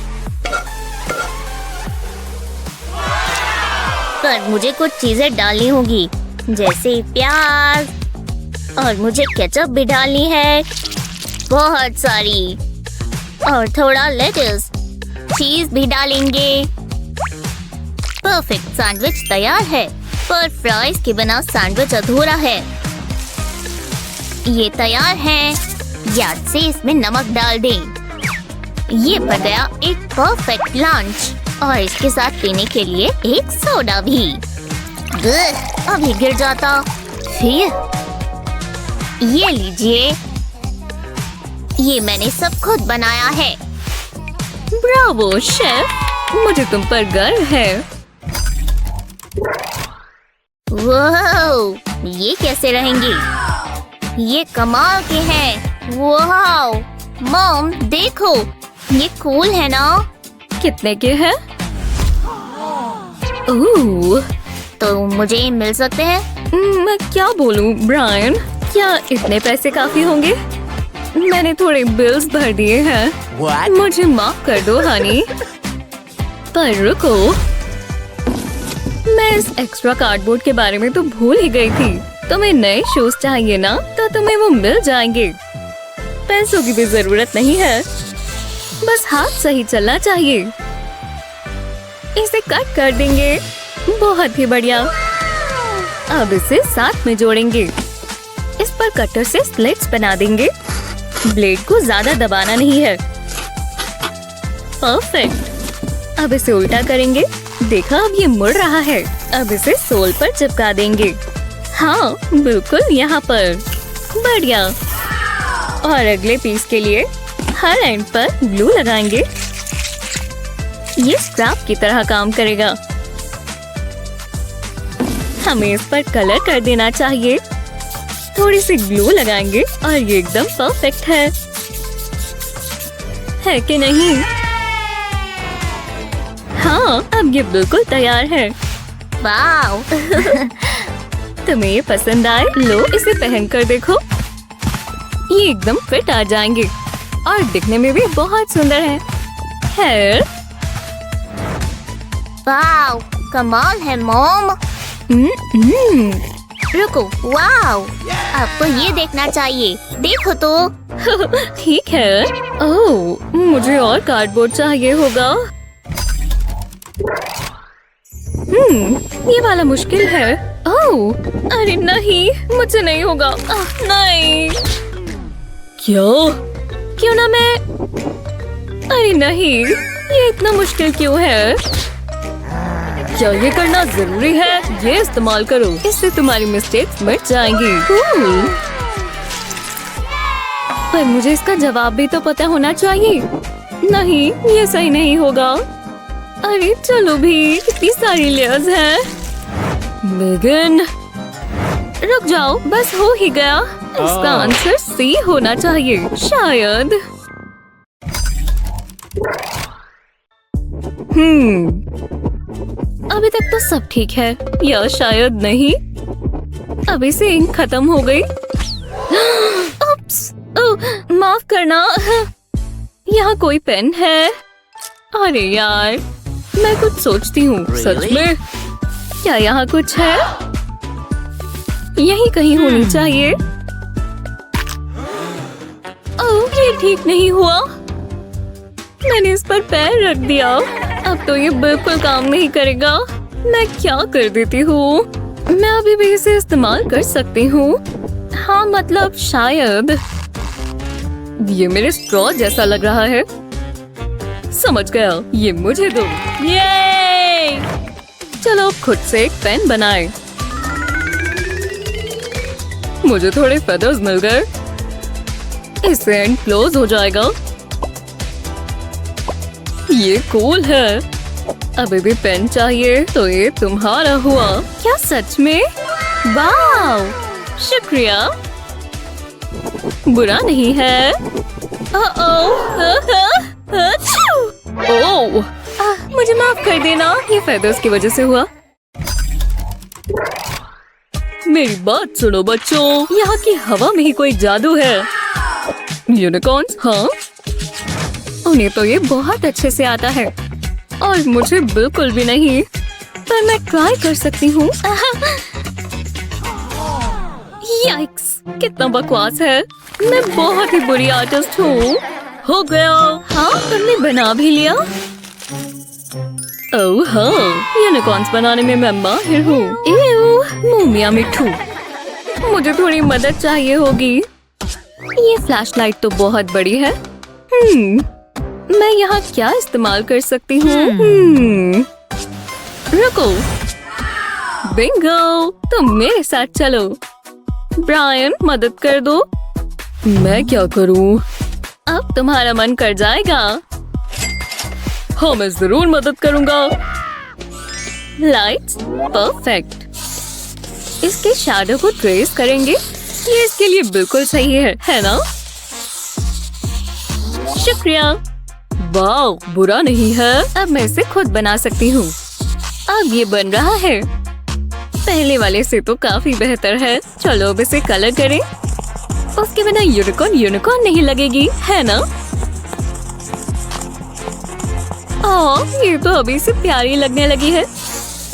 पर मुझे कुछ चीजें डालनी होगी, जैसे प्याज, और मुझे केचप भी डालनी है, बहुत सारी, और थोड़ा लेटस, चीज भी डालेंगे। परफेक्ट सैंडविच तैयार है। पर फ्राइज के बिना सैंडविच अधूरा है। ये तैयार है। याद से इसमें नमक डाल दें। ये बन गया एक परफेक्ट लंच। और इसके साथ पीने के लिए एक सोडा भी। अभी गिर जाता। फिर ये लीजिए, ये मैंने सब खुद बनाया है। ब्रावो शेफ, मुझे तुम पर गर्व है। वाह, ये कैसे रहेंगे? ये कमाल के हैं। वाह, मॉम देखो, ये कूल है ना? कितने के हैं? ओह, तो मुझे मिल सकते हैं? मैं क्या बोलूं ब्रायन? क्या इतने पैसे काफी होंगे? मैंने थोड़े बिल्स भर दिए हैं। मुझे माफ कर दो हनी। पर रुको, मैं इस एक्स्ट्रा कार्डबोर्ड के बारे में तो भूल ही गई थी। तुम्हें नए शूज चाहिए ना, तो तुम्हें वो मिल जाएंगे। पैसों की भी जरूरत नहीं है, बस हाथ सही चलना चाहिए। इसे कट कर देंगे। बहुत ही बढ़िया। अब इसे साथ में जोड़ेंगे। इस पर कटर से स्लिट्स बना देंगे। ब्लेड को ज्यादा दबाना नहीं है। परफेक्ट। अब इसे उल्टा करेंगे। देखा, अब ये मुड़ रहा है। अब इसे सोल पर चिपका देंगे। हाँ बिल्कुल यहाँ पर। बढ़िया। और अगले पीस के लिए हर एंड पर ग्लू लगाएंगे। ये स्क्रैप की तरह काम करेगा। हमें इस पर कलर कर देना चाहिए। थोड़ी सी ग्लू लगाएंगे और ये एकदम परफेक्ट है कि नहीं? हाँ, अब ये बिल्कुल तैयार है। वाव! तुम्हें ये पसंद आए? लो इसे पहन कर देखो। ये एकदम फिट आ जाएंगे और दिखने में भी बहुत सुंदर है। हेयर वाव! कमाल है मॉम। रुको, वाव! आपको ये देखना चाहिए। देखो तो। ठीक है। ओह, मुझे और कार्डबोर्ड चाहिए होगा। ये वाला मुश्किल है। ओह, अरे नहीं, मुझसे नहीं होगा। नहीं। क्यों ना मैं? अरे नहीं, ये इतना मुश्किल क्यों है? क्या ये करना जरूरी है? ये इस्तेमाल करो, इससे तुम्हारी मिस्टेक्स मिट जाएंगी। पर मुझे इसका जवाब भी तो पता होना चाहिए। नहीं, ये सही नहीं होगा। अरे चलो भी, कितनी सारी लेयर्स हैं। मेगन, रुक जाओ, बस हो ही गया। इसका आंसर सी होना चाहिए, शायद। अभी तक तो सब ठीक है, या शायद नहीं। अभी से इंक खत्म हो गई। उप्स, माफ करना। यहाँ कोई पेन है? अरे यार, मैं कुछ सोचती हूँ। सच में? क्या यहाँ कुछ है? यही कहीं होनी चाहिए। ओह, ये ठीक नहीं हुआ। मैंने इस पर पैर रख दिया। अब तो ये बिल्कुल काम नहीं करेगा। मैं क्या कर देती हूँ? मैं अभी भी इसे इस्तेमाल कर सकती हूँ। हाँ, मतलब शायद। ये मेरे स्ट्रॉ जैसा लग रहा है। समझ गया, ये मुझे दो। ये! चलो खुद से एक पेन बनाए। मुझे थोड़े फेदर्स मिल गए। इससे एंड क्लोज हो जाएगा। ये कूल है। अभी भी पेन चाहिए, तो ये तुम्हारा हुआ। क्या सच में? वाव! शुक्रिया। बुरा नहीं है। ओह, मुझे माफ कर देना, ये फेदर्स की वजह से हुआ। मेरी बात सुनो बच्चों, यहाँ की हवा में ही कोई जादू है। यूनिकॉर्न्स? हाँ, उन्हें तो ये बहुत अच्छे से आता है और मुझे बिल्कुल भी नहीं। पर मैं ट्राई कर सकती हूँ। याइक्स, कितना बकवास है। मैं बहुत ही बुरी आर्टिस्ट हूँ। हो गया। हाँ, तुमने बना भी लिया। ओह हाँ, यूनिकॉर्न्स बनाने में मैं माहिर हूँ। मोमिया मिट्ठू, मुझे थोड़ी मदद चाहिए होगी। ये फ्लैशलाइट तो बहुत बड़ी है। मैं यहाँ क्या इस्तेमाल कर सकती हूँ? रुको। बिंगो, तुम मेरे साथ चलो। ब्रायन, मदद कर दो। मैं क्या करूँ? अब तुम्हारा मन कर जाएगा। हाँ, मैं जरूर मदद करूँगा। Lights, perfect. इसके शैडो को ट्रेस करेंगे। ये इसके लिए बिल्कुल सही है ना? शुक्रिया। वाव, बुरा नहीं है। अब मैं इसे खुद बना सकती हूँ। अब ये बन रहा है। पहले वाले से तो काफी बेहतर है। चलो अब इसे कलर करें। उसके बिना यूनिकॉर्न नहीं लगेगी, है ना? ओह, ये तो अभी से प्यारी लगने लगी है।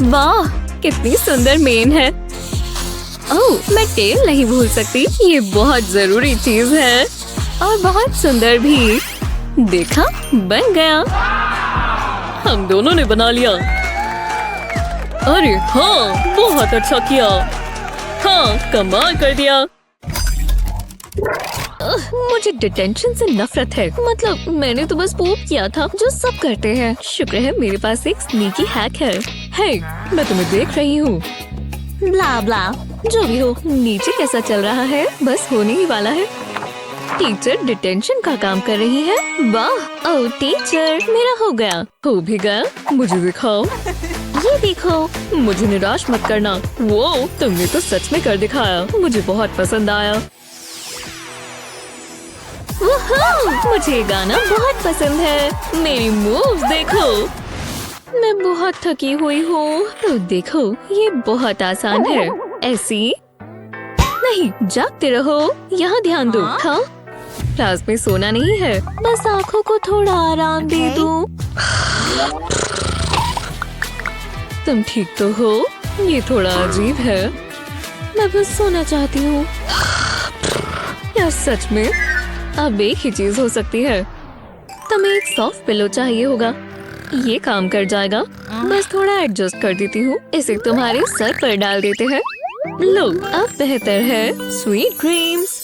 वाह, कितनी सुंदर मेन है। ओह, मैं टेल नहीं भूल सकती। ये बहुत जरूरी चीज है और बहुत सुंदर भी। देखा, बन गया। हम दोनों ने बना लिया। अरे हाँ, बहुत अच्छा किया। हाँ, कमाल कर दिया। मुझे डिटेंशन से नफरत है। मतलब मैंने तो बस पोप किया था, जो सब करते हैं। शुक्र है मेरे पास एक स्नीकी हैक है। हे, मैं तुम्हें देख रही हूँ। ब्ला ब्ला। जो भी हो, नीचे कैसा चल रहा है, बस होने ही वाला है। टीचर डिटेंशन का काम कर रही है। वाह, ओह टीचर, मेरा हो गया। हो भी गया, मुझे दिखाओ। ये देखो। मुझे निराश मत करना। वो तुमने तो सच में कर दिखाया, मुझे बहुत पसंद आया। मुझे ये गाना बहुत पसंद है। मेरी मूव्स देखो। मैं बहुत थकी हुई हूँ। तो देखो, ये बहुत आसान है। ऐसी नहीं, जागते रहो। यहाँ ध्यान दो। हाँ, क्लास में सोना नहीं है, बस आँखों को थोड़ा आराम दे दो। तुम ठीक तो हो? ये थोड़ा अजीब है। मैं बस सोना चाहती हूँ। यार सच में अब एक ही चीज हो सकती है। तुम्हें एक सॉफ्ट पिलो चाहिए होगा। ये काम कर जाएगा। बस थोड़ा एडजस्ट कर देती हूँ। इसे तुम्हारे सर पर डाल देते हैं। लो, अब बेहतर है। Sweet dreams.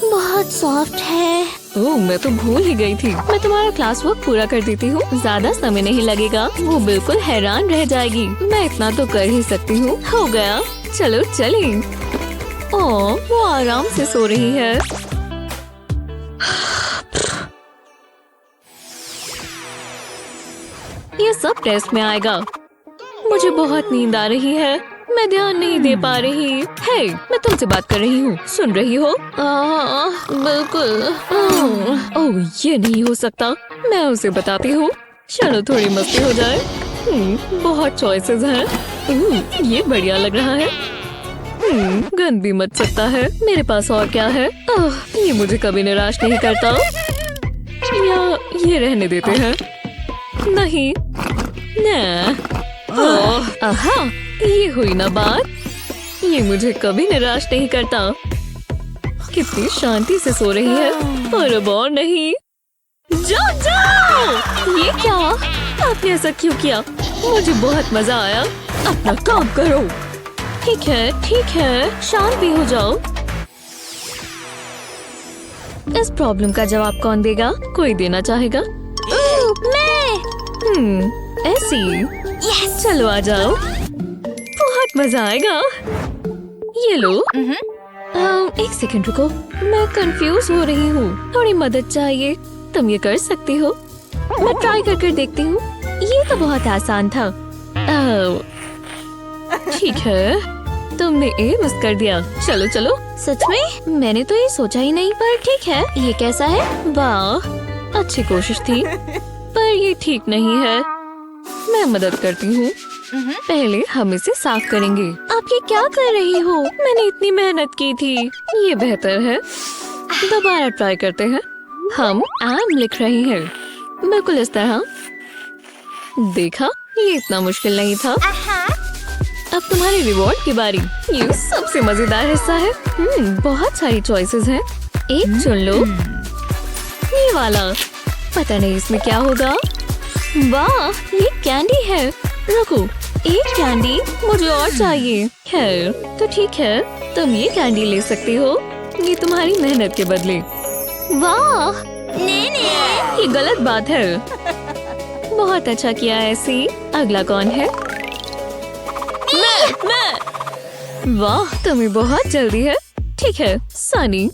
बहुत सॉफ्ट है। ओह, मैं तो भूल ही गई थी। मैं तुम्हारा क्लास वर्क पूरा कर देती हूँ। ज्यादा समय नहीं लगेगा। वो बिल्कुल हैरान रह जाएगी। मैं इतना तो कर ही सकती हूँ। हो गया, चलो चलें। ओह, वो आराम से सो रही है। ये सब टेस्ट में आएगा। मुझे बहुत नींद आ रही है। मैं ध्यान नहीं दे पा रही। हे, मैं तुमसे बात कर रही हूँ, सुन रही हो? बिल्कुल। ओह, ये नहीं हो सकता। मैं उसे बताती हूँ। चलो थोड़ी मस्ती हो जाए। बहुत चॉइसेस हैं। ये बढ़िया लग रहा है। गंद भी मच सकता है। मेरे पास और क्या है? ये मुझे कभी निराश नहीं करता। या ये रहने देते हैं। नहीं, आहा, ये हुई ना बात। ये मुझे कभी निराश नहीं करता। कितनी शांति से सो रही है। और अब और नहीं। जाओ जाओ। ये क्या? आपने ऐसा क्यों किया? मुझे बहुत मजा आया। अपना काम करो। ठीक है, शांत भी हो जाओ। इस प्रॉब्लम का जवाब कौन देगा? कोई देना चाहेगा? मैं। ऐसी। चलो आ जाओ, बहुत मजा आएगा। ये लो। एक सेकंड रुको, मैं कंफ्यूज हो रही हूँ। थोड़ी मदद चाहिए। तुम ये कर सकती हो? मैं ट्राई कर देखती हूँ। ये तो बहुत आसान था। ठीक है, तुमने ए मिस कर दिया। चलो चलो। सच में? मैंने तो ये सोचा ही नहीं, पर ठीक है। ये कैसा है? वाह, अच्छी कोशिश थी, पर ये ठीक नहीं है। मैं मदद करती हूँ। पहले हम इसे साफ करेंगे। आप ये क्या कर रही हो? मैंने इतनी मेहनत की थी। ये बेहतर है। दोबारा ट्राई करते हैं। हम एम लिख रहे हैं, बिल्कुल इस तरह। देखा, ये इतना मुश्किल नहीं था। अब तुम्हारी रिवॉर्ड की बारी। ये सबसे मजेदार हिस्सा है। बहुत सारी चॉइसेस हैं। एक चुन लो। ये वाला। पता नहीं इसमें क्या होगा। वाह, ये कैंडी है। रुको, एक कैंडी मुझे और चाहिए। खैर, तो ठीक है, तुम ये कैंडी ले सकती हो। ये तुम्हारी मेहनत के बदले। वाह, ये गलत बात है। बहुत अच्छा किया ऐसी। अगला कौन है? मैं। वाह, तुम्हें बहुत जल्दी है। ठीक है, सनी।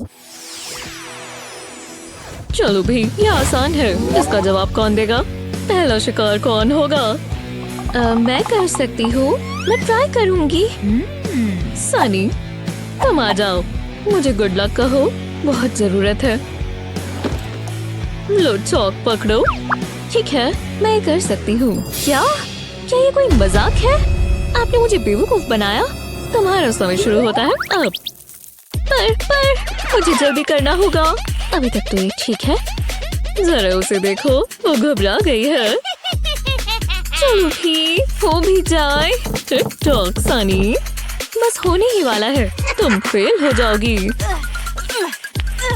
चलो भी, ये आसान है। इसका जवाब कौन देगा? पहला शिकार कौन होगा? मैं कर सकती हूँ। मैं ट्राई करूँगी। सनी, तुम आ जाओ। मुझे गुड लक कहो, बहुत जरूरत है। लो, चौक पकड़ो। ठीक है, मैं कर सकती हूँ। क्या ये कोई मजाक है? आपने मुझे बेवकूफ बनाया। तुम्हारा समय शुरू होता है अब। पर मुझे जल्दी करना होगा। अभी तक तो ये ठीक है। जरा उसे देखो, वो घबरा गई है। चलो भी, हो भी जाए। टिक टॉक सनी, बस होने ही वाला है। तुम फेल हो जाओगी।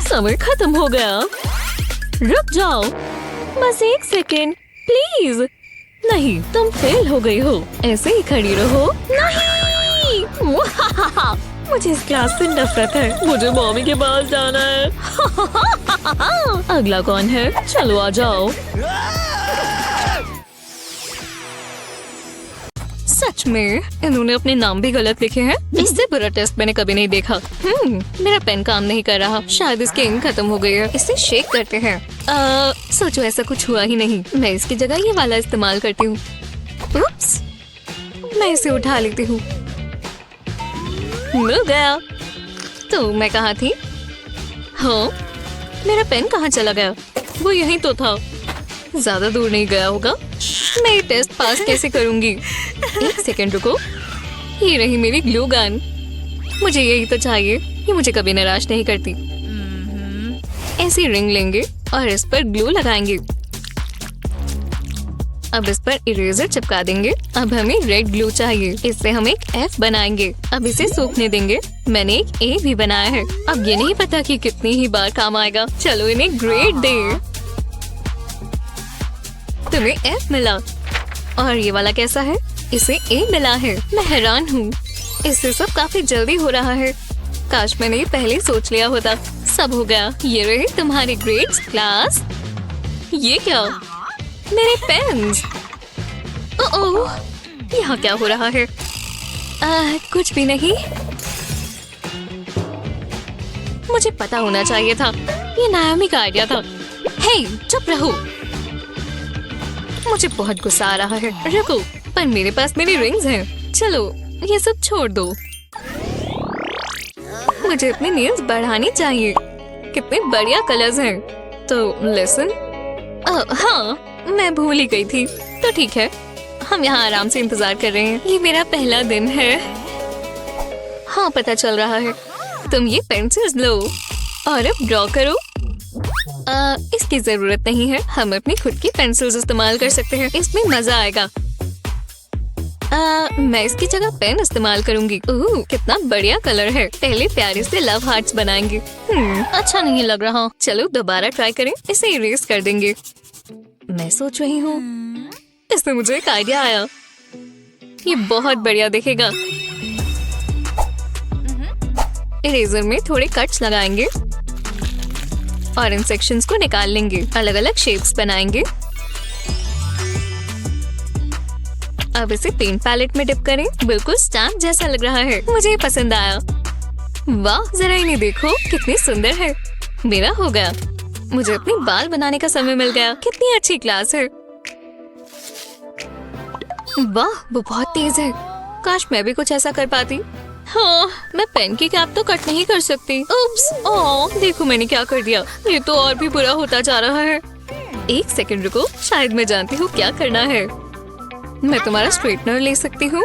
समय खत्म हो गया। रुक जाओ, बस एक सेकेंड प्लीज। नहीं, तुम फेल हो गई हो। ऐसे ही खड़ी रहो। नहीं, मुझे इस क्लास से नफरत है। मुझे मम्मी के पास जाना है। अगला कौन है? चलो आ जाओ। सच में इन्होंने अपने नाम भी गलत लिखे हैं। इससे बुरा टेस्ट मैंने कभी नहीं देखा। मेरा पेन काम नहीं कर रहा, शायद इसकी इंक खत्म हो गई है। इसे शेक करते हैं। सोचो ऐसा कुछ हुआ ही नहीं। मैं इसकी जगह ये वाला इस्तेमाल करती हूँ। उप्स, मैं इसे उठा लेती हूँ। मिल गया। तो मैं कहाँ थी? हाँ, मेरा पेन कहाँ चला गया? वो यहीं तो था। ज्यादा दूर नहीं गया होगा। मैं ये टेस्ट पास कैसे करूंगी? एक सेकंड रुको। ये रही मेरी ग्लू गन। मुझे यही तो चाहिए। ये मुझे कभी निराश नहीं करती। ऐसी रिंग लेंगे और इस पर ग्लू लगाएंगे। अब इस पर इरेजर चिपका देंगे। अब हमें रेड ग्लू चाहिए। इससे हम एक F बनाएंगे। अब इसे सूखने देंगे। मैंने एक A भी बनाया है। अब ये नहीं पता कि कितनी ही बार काम आएगा। चलो इन्हें ग्रेड दे। तुम्हें F मिला और ये वाला कैसा है? इसे A मिला है। मैं हैरान हूँ। इससे सब काफी जल्दी हो रहा है। काश मैंने ये पहले सोच लिया होता। सब हो गया। ये रहे तुम्हारे ग्रेड्स क्लास। ये क्या? मेरे पेन्स। ओह, यहाँ क्या हो रहा है? कुछ भी नहीं। मुझे पता होना चाहिए था। ये नायोमी का आइडिया था। हे, चुप रहो। मुझे बहुत गुस्सा आ रहा है। रुको, पर मेरे पास मेरी रिंग्स हैं। चलो ये सब छोड़ दो। मुझे अपने नेल्स बढ़ानी चाहिए। कितने बढ़िया कलर्स हैं। तो लिसन। हाँ, मैं भूल ही गई थी। तो ठीक है, हम यहाँ आराम से इंतजार कर रहे हैं। ये मेरा पहला दिन है। हाँ, पता चल रहा है। तुम ये पेंसिल्स लो और अब ड्रॉ करो। इसकी जरूरत नहीं है। हम अपनी खुद की पेंसिल्स इस्तेमाल कर सकते हैं। इसमें मजा आएगा। मैं इसकी जगह पेन इस्तेमाल करूंगी। कितना बढ़िया कलर है। पहले प्यारे से लव हार्ट्स बनाएंगे। अच्छा नहीं लग रहा। चलो दोबारा ट्राई करें। इसे इरेज कर देंगे। मैं सोच रही हूँ, इससे मुझे एक आइडिया आया। ये बहुत बढ़िया दिखेगा। इरेजर में थोड़े कट्स लगाएंगे और इन सेक्शंस को निकाल लेंगे। अलग अलग शेप्स बनाएंगे। अब इसे पेंट पैलेट में डिप करें। बिल्कुल स्टैम्प जैसा लग रहा है। मुझे ये पसंद आया। वाह, जरा इन्हें देखो, कितनी सुंदर है। मेरा हो गया। मुझे अपने बाल बनाने का समय मिल गया। कितनी अच्छी क्लास है। वाह, वो बहुत तेज है। काश मैं भी कुछ ऐसा कर पाती। हाँ, मैं पेन की कैप तो कट नहीं कर सकती। उप्स, ओह, देखो मैंने क्या कर दिया। ये तो और भी बुरा होता जा रहा है। एक सेकंड रुको, शायद मैं जानती हूँ क्या करना है। मैं तुम्हारा स्ट्रेटनर ले सकती हूँ?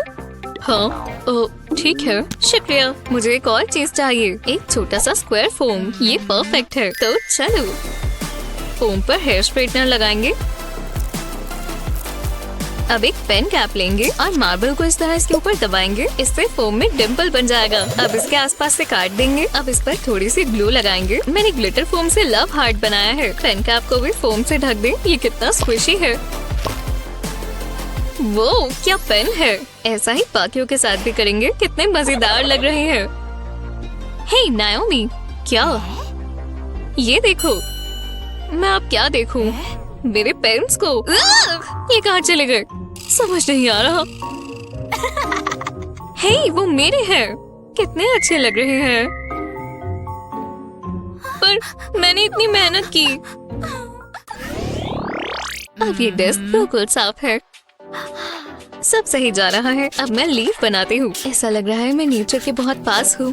हाँ, ठीक है, शुक्रिया। मुझे एक और चीज चाहिए। एक छोटा सा स्क्वायर फोम। ये परफेक्ट है। तो चलो फोम पर हेयर स्ट्रेटनर लगाएंगे। अब एक पेन कैप लेंगे और मार्बल को इस तरह इसके ऊपर दबाएंगे। इससे फोम में डिम्पल बन जाएगा। अब इसके आसपास से काट देंगे। अब इस पर थोड़ी सी ग्लू लगाएंगे। मैंने ग्लिटर फोम से लव हार्ट बनाया है। पेन कैप को भी फोम से ढक दें। ये कितना स्क्विशी है। वो क्या पेन है। ऐसा ही बाकियों के साथ भी करेंगे। कितने मजेदार लग रहे हैं। हे नायोमी, क्या? ये देखो। मैं अब क्या देखूं? मेरे पेरेंट्स को। ये कहाँ चले गए? समझ नहीं आ रहा। हे, वो मेरे हैं। कितने अच्छे लग रहे हैं। पर मैंने इतनी मेहनत की। अब ये डेस्क बिल्कुल साफ है। सब सही जा रहा है। अब मैं लीफ बनाती हूँ। ऐसा लग रहा है मैं नेचर के बहुत पास हूँ।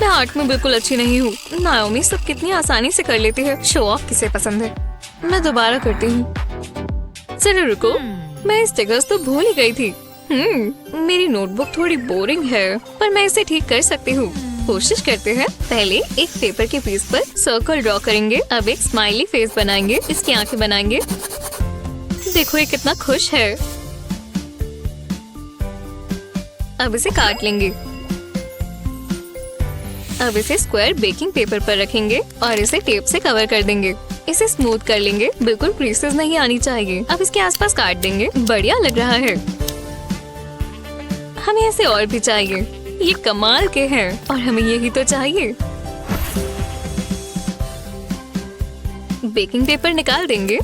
मैं आर्ट में बिल्कुल अच्छी नहीं हूँ। नायोमी सब कितनी आसानी से कर लेती है। शो ऑफ किसे पसंद है। मैं दोबारा करती हूँ। जरा रुको, मैं स्टिकर्स तो भूल ही गई थी। मेरी नोटबुक थोड़ी बोरिंग है, पर मैं इसे ठीक कर सकती हूँ। कोशिश करते हैं। पहले एक पेपर के पीस पर सर्कल ड्रॉ करेंगे। अब एक स्माइली फेस बनाएंगे। इसकी आंखें बनाएंगे। देखो ये कितना खुश है। अब इसे काट लेंगे। अब इसे स्क्वायर बेकिंग पेपर पर रखेंगे और इसे टेप से कवर कर देंगे। इसे स्मूथ कर लेंगे। बिल्कुल क्रीसेस नहीं आनी चाहिए। अब इसके आसपास काट देंगे। बढ़िया लग रहा है। हमें ऐसे और भी चाहिए। ये कमाल के हैं और हमें यही तो चाहिए। बेकिंग पेपर निकाल देंगे।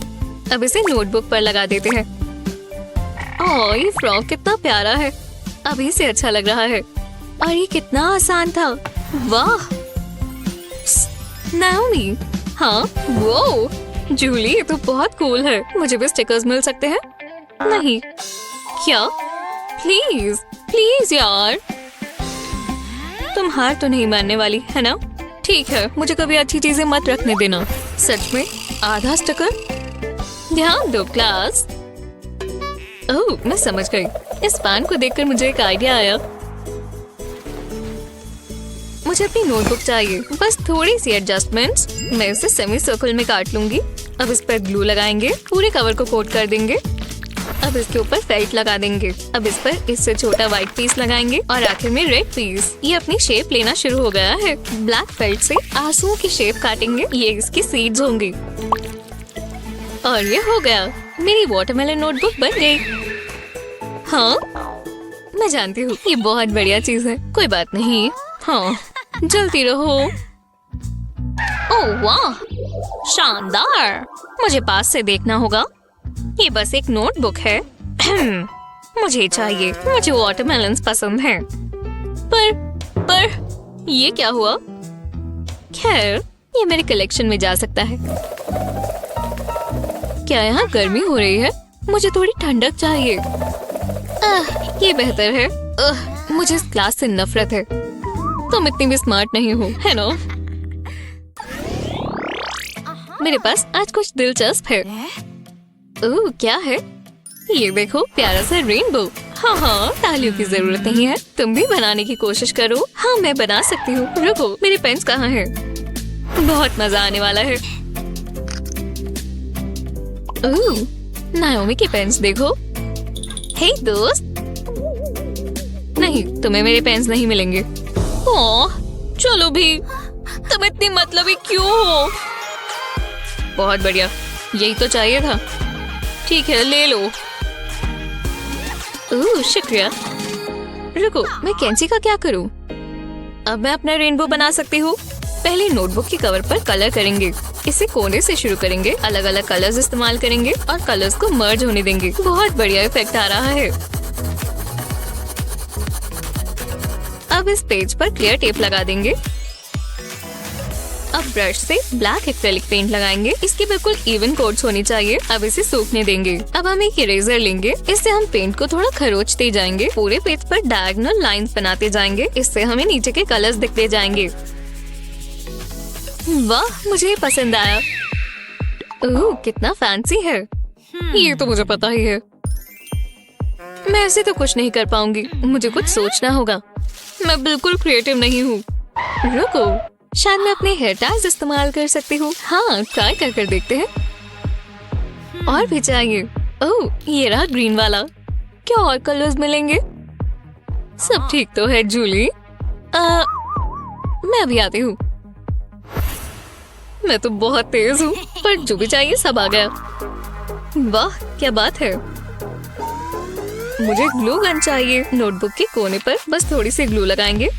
अब इसे नोटबुक पर लगा देते हैं ओह, ये फ्रॉक कितना प्यारा है, अभी से अच्छा लग रहा है। और ये कितना आसान था। वाह नाओमी, हाँ वो जूली, ये तो बहुत कूल है। मुझे भी स्टिकर्स मिल सकते हैं? नहीं क्या? प्लीज प्लीज यार, तुम हार तो नहीं मानने वाली है ना? ठीक है, मुझे कभी अच्छी चीजें मत रखने देना। सच में आधा स्टिकर? ध्यान दो क्लास। ओह, मैं समझ गई। इस पैन को देखकर मुझे एक आइडिया आया। मुझे अपनी नोटबुक चाहिए, बस थोड़ी सी एडजस्टमेंट्स। मैं उसे सेमी सर्कल में काट लूंगी। अब इस पर ग्लू लगाएंगे, पूरे कवर को कोट कर देंगे। अब इसके ऊपर फेल्ट लगा देंगे। अब इस पर इससे छोटा व्हाइट पीस लगाएंगे और आखिर में रेड पीस। ये अपनी शेप लेना शुरू हो गया है। ब्लैक फेल्ट से आंसुओं की शेप काटेंगे। ये इसकी सीड्स होंगी। और ये हो गया, मेरी वाटरमेलन नोटबुक बन गई। हाँ मैं जानती हूँ, ये बहुत बढ़िया चीज है। कोई बात नहीं, हाँ जल्दी रहो। ओह वाह, शानदार। मुझे पास से देखना होगा। ये बस एक नोटबुक है। मुझे चाहिए, मुझे वाटरमेलन्स पसंद हैं। पर ये क्या हुआ? खैर, ये मेरे कलेक्शन में जा सकता है। क्या यहाँ गर्मी हो रही है? मुझे थोड़ी ठंडक चाहिए। ये बेहतर है। मुझे इस क्लास से नफरत है। तुम इतनी भी स्मार्ट नहीं हो, है ना? मेरे पास आज कुछ दिलचस्प है। ओह, क्या है? ये देखो, प्यारा सा रेनबो। हाँ, तालियों की जरूरत नहीं है। तुम भी बनाने की कोशिश करो। हाँ, मैं बना सकती हूँ। रुको, मेरे पेन्स कहाँ हैं? बहुत मजा आने वाला है। ओह, नाओमी के पेन्स देखो। हे दोस्त, नहीं, तुम्हें मेरे पेन्स नहीं मिलेंगे। ओह, चलो भी। तुम इतनी मतलबी क्यों हो? बहुत बढ़िया, यही तो चाहिए था। ठीक है, ले लो। ओह, शुक्रिया। रुको, मैं कैंची का क्या करूं? अब मैं अपना रेनबो बना सकती हूँ। पहले नोटबुक के कवर पर कलर करेंगे। इसे कोने से शुरू करेंगे, अलग अलग कलर्स इस्तेमाल करेंगे और कलर्स को मर्ज होने देंगे। बहुत बढ़िया इफेक्ट आ रहा है। अब इस पेज पर क्लियर टेप लगा देंगे। अब ब्रश से ब्लैक एक्रेलिक पेंट लगाएंगे। इसकी बिल्कुल इवन कोट्स होनी चाहिए। अब इसे सूखने देंगे। अब हम एक इरेजर लेंगे। इससे हम पेंट को थोड़ा खरोचते जाएंगे। पूरे पेज पर डायगोनल लाइंस बनाते जाएंगे। इससे हमें नीचे के कलर्स दिखते जाएंगे। वाह, मुझे ये पसंद आया। ओह, कितना फैंसी है। ये तो मुझे पता ही है। मैं ऐसे तो कुछ नहीं कर पाऊंगी। मुझे कुछ सोचना होगा। मैं बिल्कुल क्रिएटिव नहीं हूँ। रुको, शायद मैं अपने हेयर टाइज इस्तेमाल कर सकती हूँ। हाँ, ट्राई कर देखते हैं। और भी चाहिए। ओह, ये रहा ग्रीन वाला। क्या और कलर्स मिलेंगे? सब ठीक तो है जूली। मैं अभी आती हूँ। मैं तो बहुत तेज हूँ, पर जो भी चाहिए सब आ गया। वाह, क्या बात है। मुझे ग्लू गन चाहिए। नोटबुक के कोने पर बस थोड़ी सी ग्लू लगाएंगे।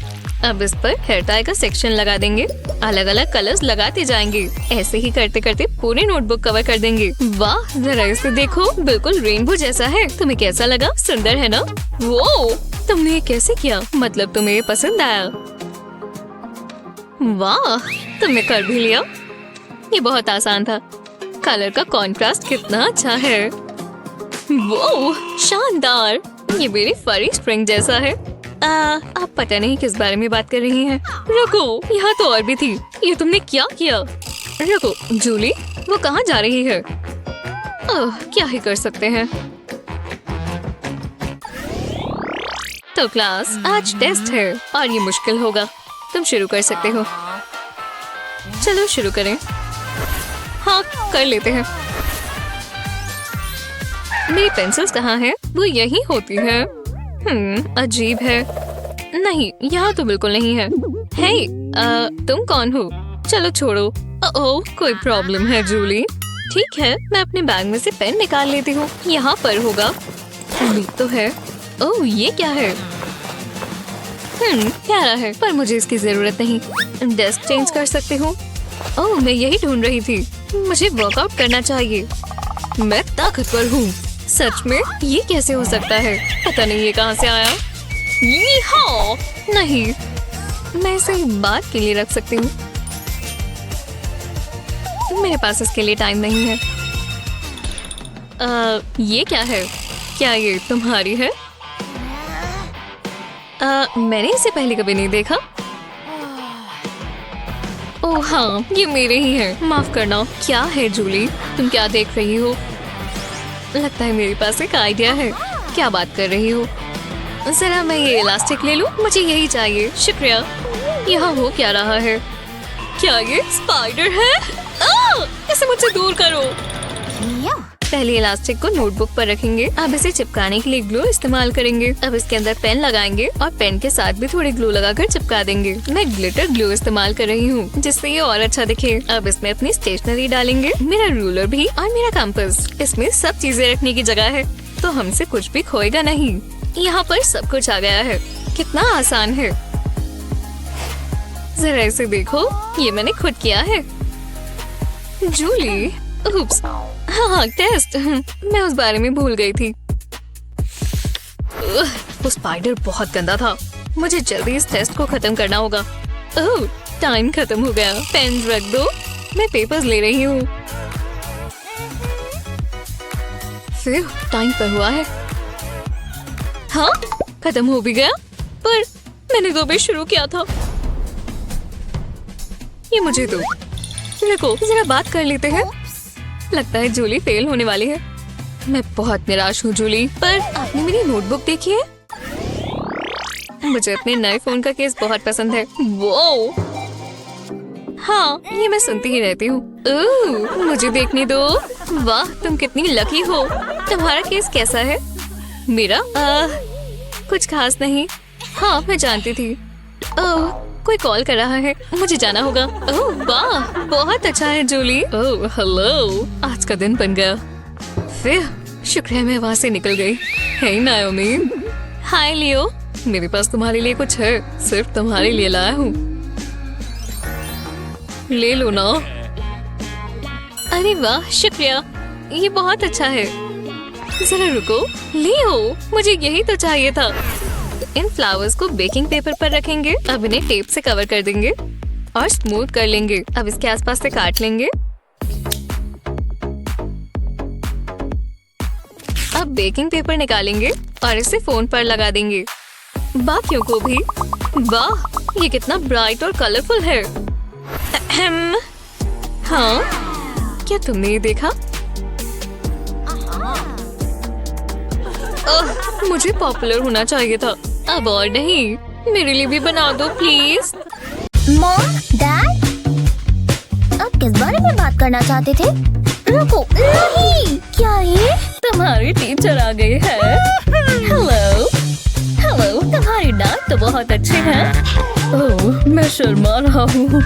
अब इस पर हेयर टाई का सेक्शन लगा देंगे। अलग अलग कलर्स लगाते जाएंगे। ऐसे ही करते करते पूरी नोटबुक कवर कर देंगे। वाह, जरा इसे देखो, बिल्कुल रेनबो जैसा है। तुम्हें कैसा लगा? सुंदर है ना? वो तुमने ये कैसे किया? मतलब तुम्हें ये पसंद आया? वाह, तुमने कर भी लिया। ये बहुत आसान था। कलर का कॉन्ट्रास्ट कितना अच्छा है। वो शानदार। ये मेरी फरी स्प्रिंग जैसा है। आप पता नहीं किस बारे में बात कर रही हैं। रुको, यहाँ तो और भी थी। ये तुमने क्या किया? रुको जूली, वो कहाँ जा रही है? क्या ही कर सकते हैं। तो क्लास, आज टेस्ट है और ये मुश्किल होगा। तुम शुरू कर सकते हो। चलो शुरू करें। हाँ, कर लेते हैं। मेरी पेंसिल्स कहाँ हैं? वो यही होती है। अजीब है। नहीं, यहाँ तो बिल्कुल नहीं है। हे, तुम कौन हो? चलो छोड़ो। ओह, कोई प्रॉब्लम है जूली? ठीक है, मैं अपने बैग में से पेन निकाल लेती हूँ। यहाँ पर होगा। उम्मीद तो है। ओह, ये क्या है? प्यारा है, पर मुझे इसकी जरूरत नहीं। डेस्क चेंज कर सकती हूँ। ओह, मैं यही ढूंढ रही थी। मुझे वर्कआउट करना चाहिए। मैं ताकतवर हूँ। सच में ये कैसे हो सकता है? पता नहीं ये कहाँ से आया। ये हाँ नहीं, मैं इसे बात के लिए रख सकती हूँ। मेरे पास इसके लिए टाइम नहीं है। ये क्या है? क्या ये तुम्हारी है? मैंने इसे पहले कभी नहीं देखा। ओह हाँ, ये मेरे ही हैं। माफ करना। क्या है जूली, तुम क्या देख रही हो? लगता है मेरे पास एक आइडिया है। क्या बात कर रही हो? जरा मैं ये इलास्टिक ले लूं, मुझे यही चाहिए। शुक्रिया। यहाँ हो क्या रहा है? क्या ये स्पाइडर है? इसे मुझसे दूर करो। पहले इलास्टिक को नोटबुक पर रखेंगे। अब इसे चिपकाने के लिए ग्लू इस्तेमाल करेंगे। अब इसके अंदर पेन लगाएंगे और पेन के साथ भी थोड़ी ग्लू लगाकर चिपका देंगे। मैं ग्लिटर ग्लू इस्तेमाल कर रही हूँ जिससे ये और अच्छा दिखे। अब इसमें अपनी स्टेशनरी डालेंगे, मेरा रूलर भी और मेरा कंपास। इसमें सब चीजें रखने की जगह है तो हमसे कुछ भी खोएगा नहीं। यहाँ पर सब कुछ आ गया है। कितना आसान है। जरा इसे देखो, ये मैंने खुद किया है। जूली, उप्स, हाँ टेस्ट। मैं उस बारे में भूल गई थी। वो स्पाइडर बहुत गंदा था। मुझे जल्दी इस टेस्ट को खत्म करना होगा। ओह, टाइम खत्म हो गया। पेन रख दो, मैं पेपर्स ले रही हूँ। फिर टाइम पर हुआ है। हाँ, खत्म हो भी गया, पर मैंने तो अभी शुरू किया था। ये मुझे दो। रुको, जरा बात कर लेते हैं। लगता है जूली फेल होने वाली है। मैं बहुत निराश हूँ जूली, पर आपने मेरी नोटबुक देखी है? मुझे अपने नए फोन का केस बहुत पसंद है। वो हाँ, ये मैं सुनती ही रहती हूँ। मुझे देखने दो। वाह, तुम कितनी लकी हो। तुम्हारा केस कैसा है? मेरा कुछ खास नहीं। हाँ, मैं जानती थी। ओह, कोई कॉल कर रहा है, मुझे जाना होगा। ओह वाह, बहुत अच्छा है जूली। ओह हेलो, आज का दिन बन गया। फिर शुक्र है मैं वहाँ से निकल गई। हे नाओमी। हाय लियो, मेरे पास तुम्हारे लिए कुछ है, सिर्फ तुम्हारे लिए लाया हूँ। ले लो ना। अरे वाह, शुक्रिया, ये बहुत अच्छा है। जरा रुको, लियो, मुझे यही तो चाहिए था। इन फ्लावर्स को बेकिंग पेपर पर रखेंगे। अब इन्हें टेप से कवर कर देंगे और स्मूथ कर लेंगे। अब इसके आसपास से काट लेंगे। अब बेकिंग पेपर निकालेंगे और इसे फोन पर लगा देंगे। बाकियों को भी। वाह, ये कितना ब्राइट और कलरफुल है। हाँ, क्या तुमने ये देखा? मुझे पॉपुलर होना चाहिए था। अब और नहीं, मेरे लिए भी बना दो प्लीज। मॉम, डैड, अब किस बारे में बात करना चाहते थे? रुको, नहीं, क्या ये? तुम्हारी टीचर आ गई है। हेलो, हेलो, तुम्हारी डांट तो बहुत अच्छी है। ओह, मैं शर्मा रहा हूँ।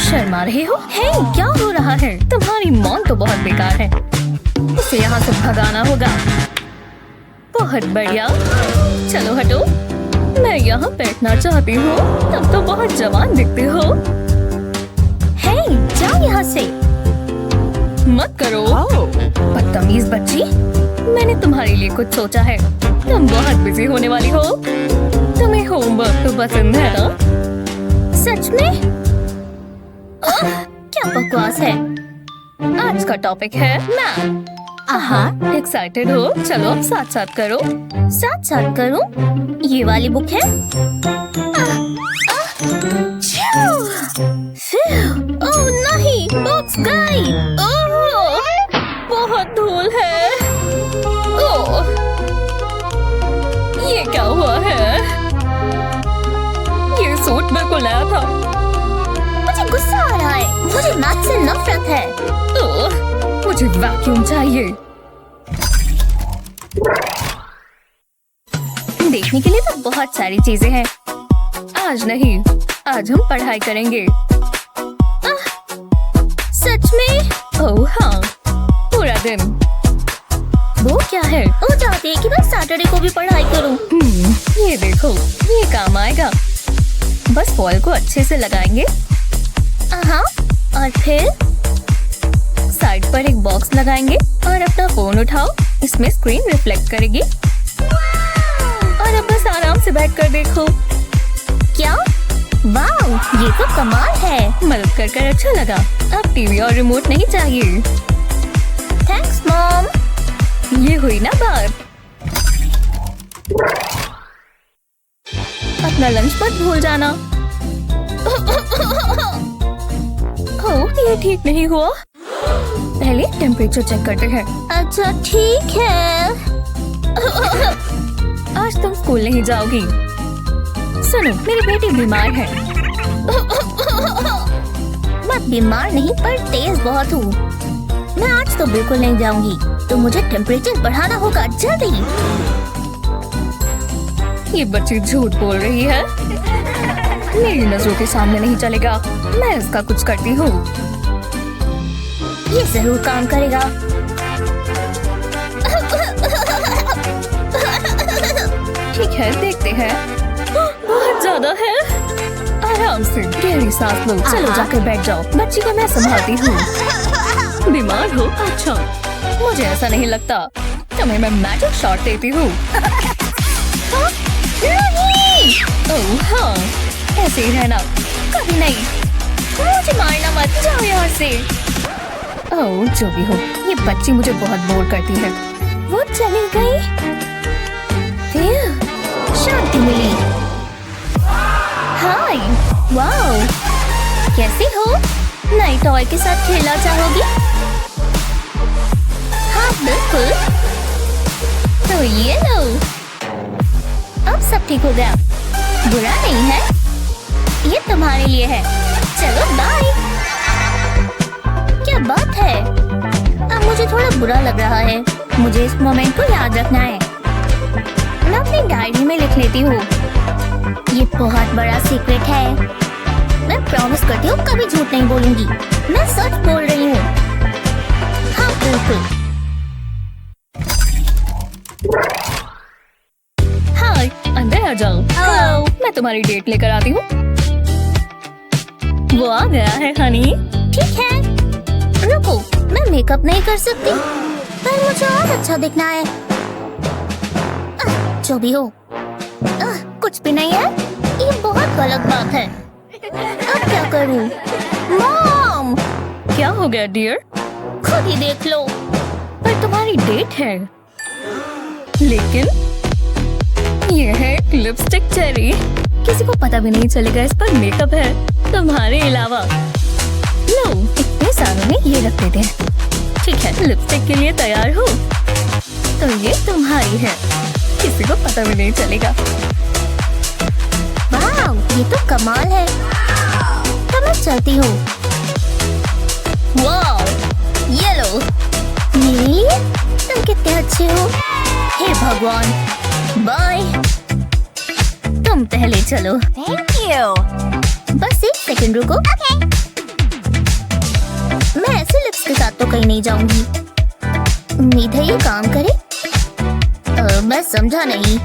शर्मा रहे हो? हे, क्या हो रहा है? तुम्हारी मॉम तो बहुत बेकार है। उसे यहाँ से भगाना होगा। बहुत बढ़िया, चलो हटो। मैं यहाँ बैठना चाहती हूँ। तुम तो बहुत जवान दिखते हो। हे, जाओ यहाँ से। मत करो, बदतमीज बच्ची। मैंने तुम्हारे लिए कुछ सोचा है। तुम बहुत बिजी होने वाली हो। तुम्हें होमवर्क तो पसंद है ना? सच में? क्या बकवास है। आज का टॉपिक है मैथ। एक्साइटेड हो? चलो अब साथ साथ करो। साथ साथ करूं? ये वाली बुक है? ओह नहीं, बुक्स गई। ओह, बहुत धूल है। ओह, ये क्या हुआ है? ये सूट बिल्कुल नया था। मुझे गुस्सा आ रहा है। मुझे मैथ से नफरत है। ओह, मुझे वैक्यूम चाहिए। देखने के लिए तो बहुत सारी चीजें हैं। आज नहीं, आज हम पढ़ाई करेंगे। सच में? ओह हाँ, पूरा दिन। वो क्या है? वो चाहते हैं कि मैं सैटरडे को भी पढ़ाई करूं। ये देखो, ये काम आएगा। बस बॉल को अच्छे से लगाएंगे। और फिर साइड पर एक बॉक्स लगाएंगे और अपना फोन उठाओ, इसमें स्क्रीन रिफ्लेक्ट करेगी और अब बस आराम से बैठकर देखो। क्या? वाह, ये तो कमाल है। मदद कर अच्छा लगा। अब टीवी और रिमोट नहीं चाहिए। Thanks mom. ये हुई ना बात। अपना लंच मत भूल जाना। ओह, ये ठीक नहीं हुआ। पहले टेम्परेचर चेक करते हैं। अच्छा ठीक है। आज तुम स्कूल नहीं जाओगी। सुनो, मेरी बेटी बीमार है। मैं बीमार नहीं पर तेज बहुत हूँ। मैं आज तो बिल्कुल नहीं जाऊंगी। तो मुझे टेम्परेचर बढ़ाना होगा जल्दी। ये बच्ची झूठ बोल रही है। मेरी नजरों के सामने नहीं चलेगा। मैं इसका कुछ करती हूँ। ये जरूर काम करेगा। ठीक है, देखते हैं। बहुत ज्यादा है। आराम से गहरी सांस लो। चलो जाकर बैठ जाओ। बच्ची को मैं संभालती हूँ। बीमार हो? अच्छा, मुझे ऐसा नहीं लगता। तुम्हें मैं मैजिक शॉट देती हूँ। ओह हाँ, ऐसे ही रहना। कभी नहीं। मुझे मारना मत। जाओ यहाँ से। ओह, जो भी हो, ये बच्ची मुझे बहुत बोर करती है। वो चली गई। फिर शांति मिली। हाय, वाओ, कैसी हो? नई टॉय के साथ खेलना चाहोगी? हाँ बिल्कुल। तो ये लो। अब सब ठीक हो गया। बुरा नहीं है। ये तुम्हारे लिए है। चलो बाय। क्या बात है? अब मुझे थोड़ा बुरा लग रहा है। मुझे इस मोमेंट को याद रखना है। मैं अपनी डायरी में लिख लेती हूँ। ये बहुत बड़ा सीक्रेट है। मैं प्रॉमिस करती हूँ कभी झूठ नहीं बोलूंगी। मैं सच बोल रही हूँ। हाँ बिल्कुल। हाय, अंदर आ जाओ। हेलो। मैं तुम्हारी डेट लेकर आती हूँ। वो आ गया है हनी। ठीक है। रुको, मैं मेकअप नहीं कर सकती पर मुझे और अच्छा दिखना है। जो भी हो, कुछ भी नहीं है। ये बहुत गलत बात है। अब क्या करूं? मॉम, क्या हो गया डियर? खुद ही देख लो। पर तुम्हारी डेट है। लेकिन ये है एक लिपस्टिक चेरी। किसी को पता भी नहीं चलेगा इस पर मेकअप है तुम्हारे अलावा। लो, इतने सालों में ये रख देते हैं। ठीक है, लिपस्टिक के लिए तैयार हो? तो ये तुम्हारी है। किसी को पता भी नहीं चलेगा। वाह, ये तो कमाल है। तो मैं चलती हूँ। वाह, ये लो। मेरे लिए? तुम कितने अच्छे हो। हे भगवान, बाय। तुम पहले चलो। Thank you. बस एक सेकंड रुको। मैं ऐसे लिप्स के साथ तो कहीं नहीं जाऊंगी। उम्मीद है ये काम करे। मैं समझा नहीं।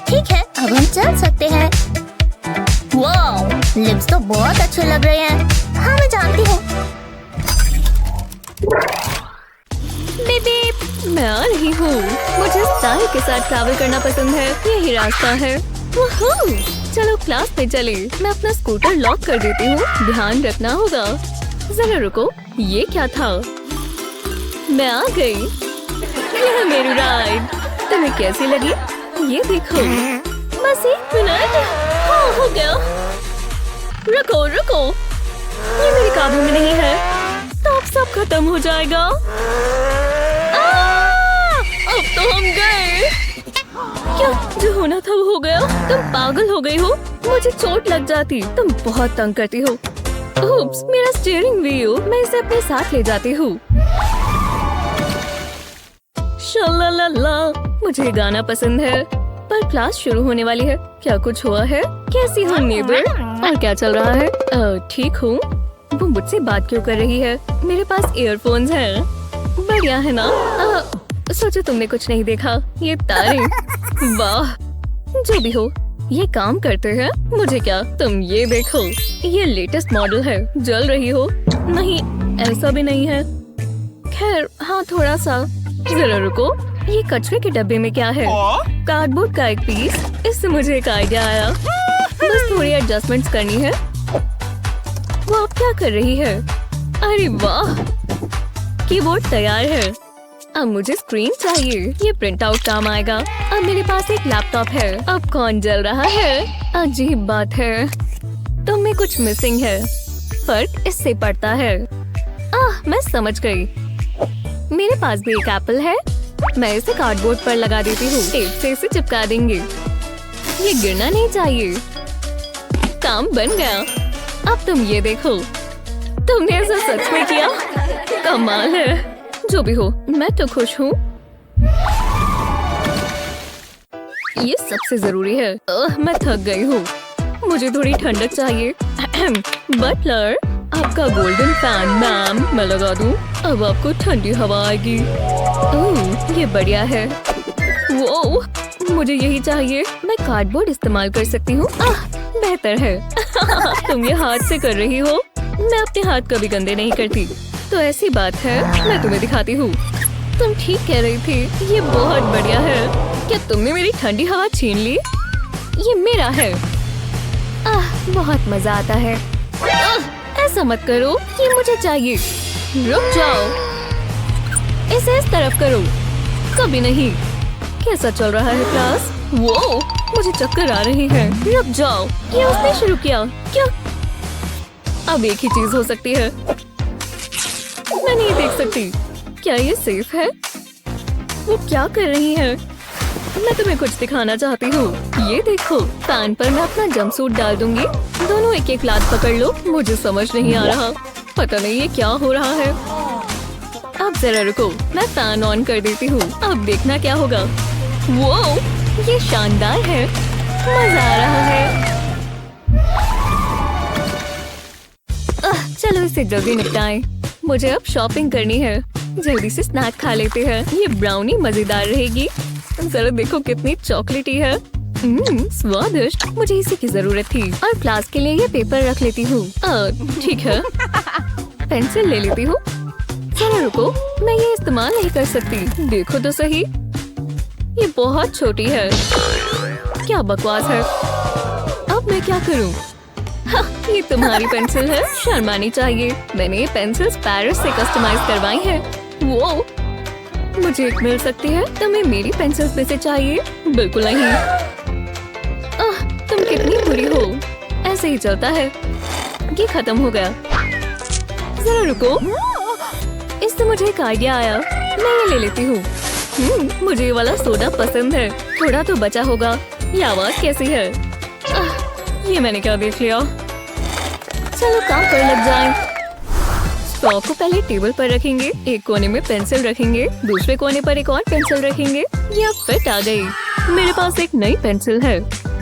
ठीक है, अब हम चल सकते हैं। वाओ, लिप्स तो बहुत अच्छे लग रहे हैं। हाँ मैं जानती हूँ। बेबी, मैं आ रही हूँ। मुझे स्टाइल के साथ ट्रैवल करना पसंद है। यही रास्ता है। वूहू! चलो क्लास पे चले। मैं अपना स्कूटर लॉक कर देती हूँ। ध्यान रखना होगा। जरा रुको, ये क्या था? मैं आ गई। यह मेरी राइड। तुम्हें कैसी लगी? ये देखो। बस एक मिनट। हाँ, हो गया। रुको रुको, ये मेरे काबू में नहीं है। तो अब सब खत्म हो जाएगा। अब तो हम गए। क्या जो होना था वो हो गया। तुम पागल हो गई हो। मुझे चोट लग जाती। तुम बहुत तंग करती हो। उप्स, मेरा स्टीयरिंग व्हील। मैं इसे अपने साथ ले जाती हूँ। शलालाला, मुझे गाना पसंद है। पर क्लास शुरू होने वाली है। क्या कुछ हुआ है? कैसी हो नेबर? और क्या चल रहा है? ठीक हूँ। वो मुझसे बात क्यों कर रही है? मेरे पास ईयरफोन्स हैं। बढ़िया है ना? सोचो तुमने कुछ नहीं देखा। ये तारे। वाह, जो भी हो, ये काम करते हैं। मुझे क्या, तुम ये देखो। ये लेटेस्ट मॉडल है। जल रही हो? नहीं, ऐसा भी नहीं है। खैर हाँ, थोड़ा सा। जरा रुको, ये कचरे के डब्बे में क्या है? कार्डबोर्ड का एक पीस। इससे मुझे एक आइडिया आया। बस थोड़ी एडजस्टमेंट्स करनी है। वो अब क्या कर रही है? अरे वाह, कीबोर्ड तैयार है। अब मुझे स्क्रीन चाहिए। ये प्रिंट आउट काम आएगा। अब मेरे पास एक लैपटॉप है। अब कौन जल रहा है? अजीब बात है, तुम में कुछ मिसिंग है। फर्क इससे पड़ता है। मैं समझ गई। मेरे पास भी एक एप्पल है। मैं इसे कार्डबोर्ड पर लगा देती हूँ। टेप से इसे चिपका देंगे। ये गिरना नहीं चाहिए। काम बन गया। अब तुम ये देखो, तुमने ऐसा सच में किया? कमाल है। जो भी हो, मैं तो खुश हूँ। ये सबसे जरूरी है। मैं थक गई हूँ। मुझे थोड़ी ठंडक चाहिए। बटलर, आपका गोल्डन फैन मैम। मैं लगा दूँ। अब आपको ठंडी हवा आएगी। ओह, ये बढ़िया है। वो मुझे यही चाहिए। मैं कार्डबोर्ड इस्तेमाल कर सकती हूँ। बेहतर है। तुम ये हाथ से कर रही हो। मैं अपने हाथ कभी गंदे नहीं करती। तो ऐसी बात है, मैं तुम्हें दिखाती हूँ। तुम ठीक कह रही थी। ये बहुत बढ़िया है। क्या तुमने मेरी ठंडी हवा छीन ली? ये मेरा है। बहुत मजा आता है। ऐसा मत करो, ये मुझे चाहिए। रुक जाओ, इसे इस तरफ करो। कभी नहीं। कैसा चल रहा है क्लास? वो मुझे चक्कर आ रही है। रुक जाओ, ये उसने शुरू किया क्या? अब एक ही चीज हो सकती है। मैं नहीं देख सकती। क्या ये सेफ है? वो क्या कर रही है? मैं तुम्हें कुछ दिखाना चाहती हूँ। ये देखो, फैन पर मैं अपना जंपसूट डाल दूंगी। दोनों एक एक लात पकड़ लो। मुझे समझ नहीं आ रहा। पता नहीं ये क्या हो रहा है। अब जरा रुको, मैं फैन ऑन कर देती हूँ। अब देखना क्या होगा। वो ये शानदार है। मजा आ रहा है। चलो इसे जल्दी निपटाएं। मुझे अब शॉपिंग करनी है। जल्दी से स्नैक खा लेते हैं। ये ब्राउनी मजेदार रहेगी। जरा देखो कितनी चॉकलेटी है। स्वादिष्ट। मुझे इसी की जरूरत थी। और क्लास के लिए ये पेपर रख लेती हूँ। ठीक है, पेंसिल ले लेती हूँ। जरा रुको, मैं ये इस्तेमाल नहीं कर सकती। देखो तो सही, ये बहुत छोटी है। क्या बकवास है। अब मैं क्या करूँ? ये तुम्हारी पेंसिल है। शर्मानी चाहिए। मैंने ये पेंसिल्स पेरिस से कस्टमाइज करवाई है। वो मुझे एक मिल सकती है। तुम्हें मेरी पेंसिल्स में से चाहिए? बिल्कुल नहीं। तुम कितनी बुरी हो। ऐसे ही चलता है। ये खत्म हो गया। जरा रुको, इससे मुझे एक आइडिया आया। मैं ये ले लेती हूँ। मुझे ये वाला सोडा पसंद है। थोड़ा तो बचा होगा। ये आवाज कैसी है? ये मैंने क्या देख लिया। चलो काम पर लग जाएं। स्ट्रॉ को पहले टेबल पर रखेंगे। एक कोने में पेंसिल रखेंगे। दूसरे कोने पर एक और पेंसिल रखेंगे। ये अब फिट आ गई। मेरे पास एक नई पेंसिल है।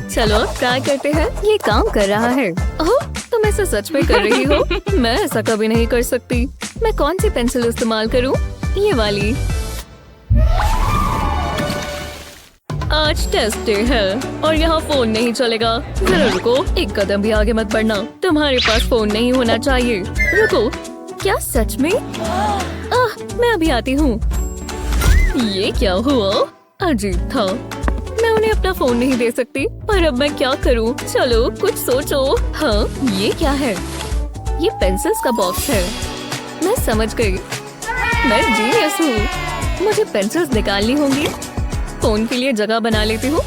चलो अब ट्राई करते हैं। ये काम कर रहा है। ओह, तुम ऐसा सच में कर रही हो? मैं ऐसा कभी नहीं कर सकती। मैं कौन सी पेंसिल इस्तेमाल करूं? ये वाली। आज टेस्ट डे है और यहाँ फोन नहीं चलेगा। जरा रुको, एक कदम भी आगे मत बढ़ना। तुम्हारे पास फोन नहीं होना चाहिए। रुको, क्या सच में? मैं अभी आती हूँ। ये क्या हुआ? अजीब था। मैं उन्हें अपना फोन नहीं दे सकती। पर अब मैं क्या करूँ? चलो कुछ सोचो। हाँ, ये क्या है? ये पेंसिल्स का बॉक्स है। मैं समझ गई। मैं जीनियस हूँ। मुझे पेंसिल्स निकालनी होंगी। फोन के लिए जगह बना लेती हूँ।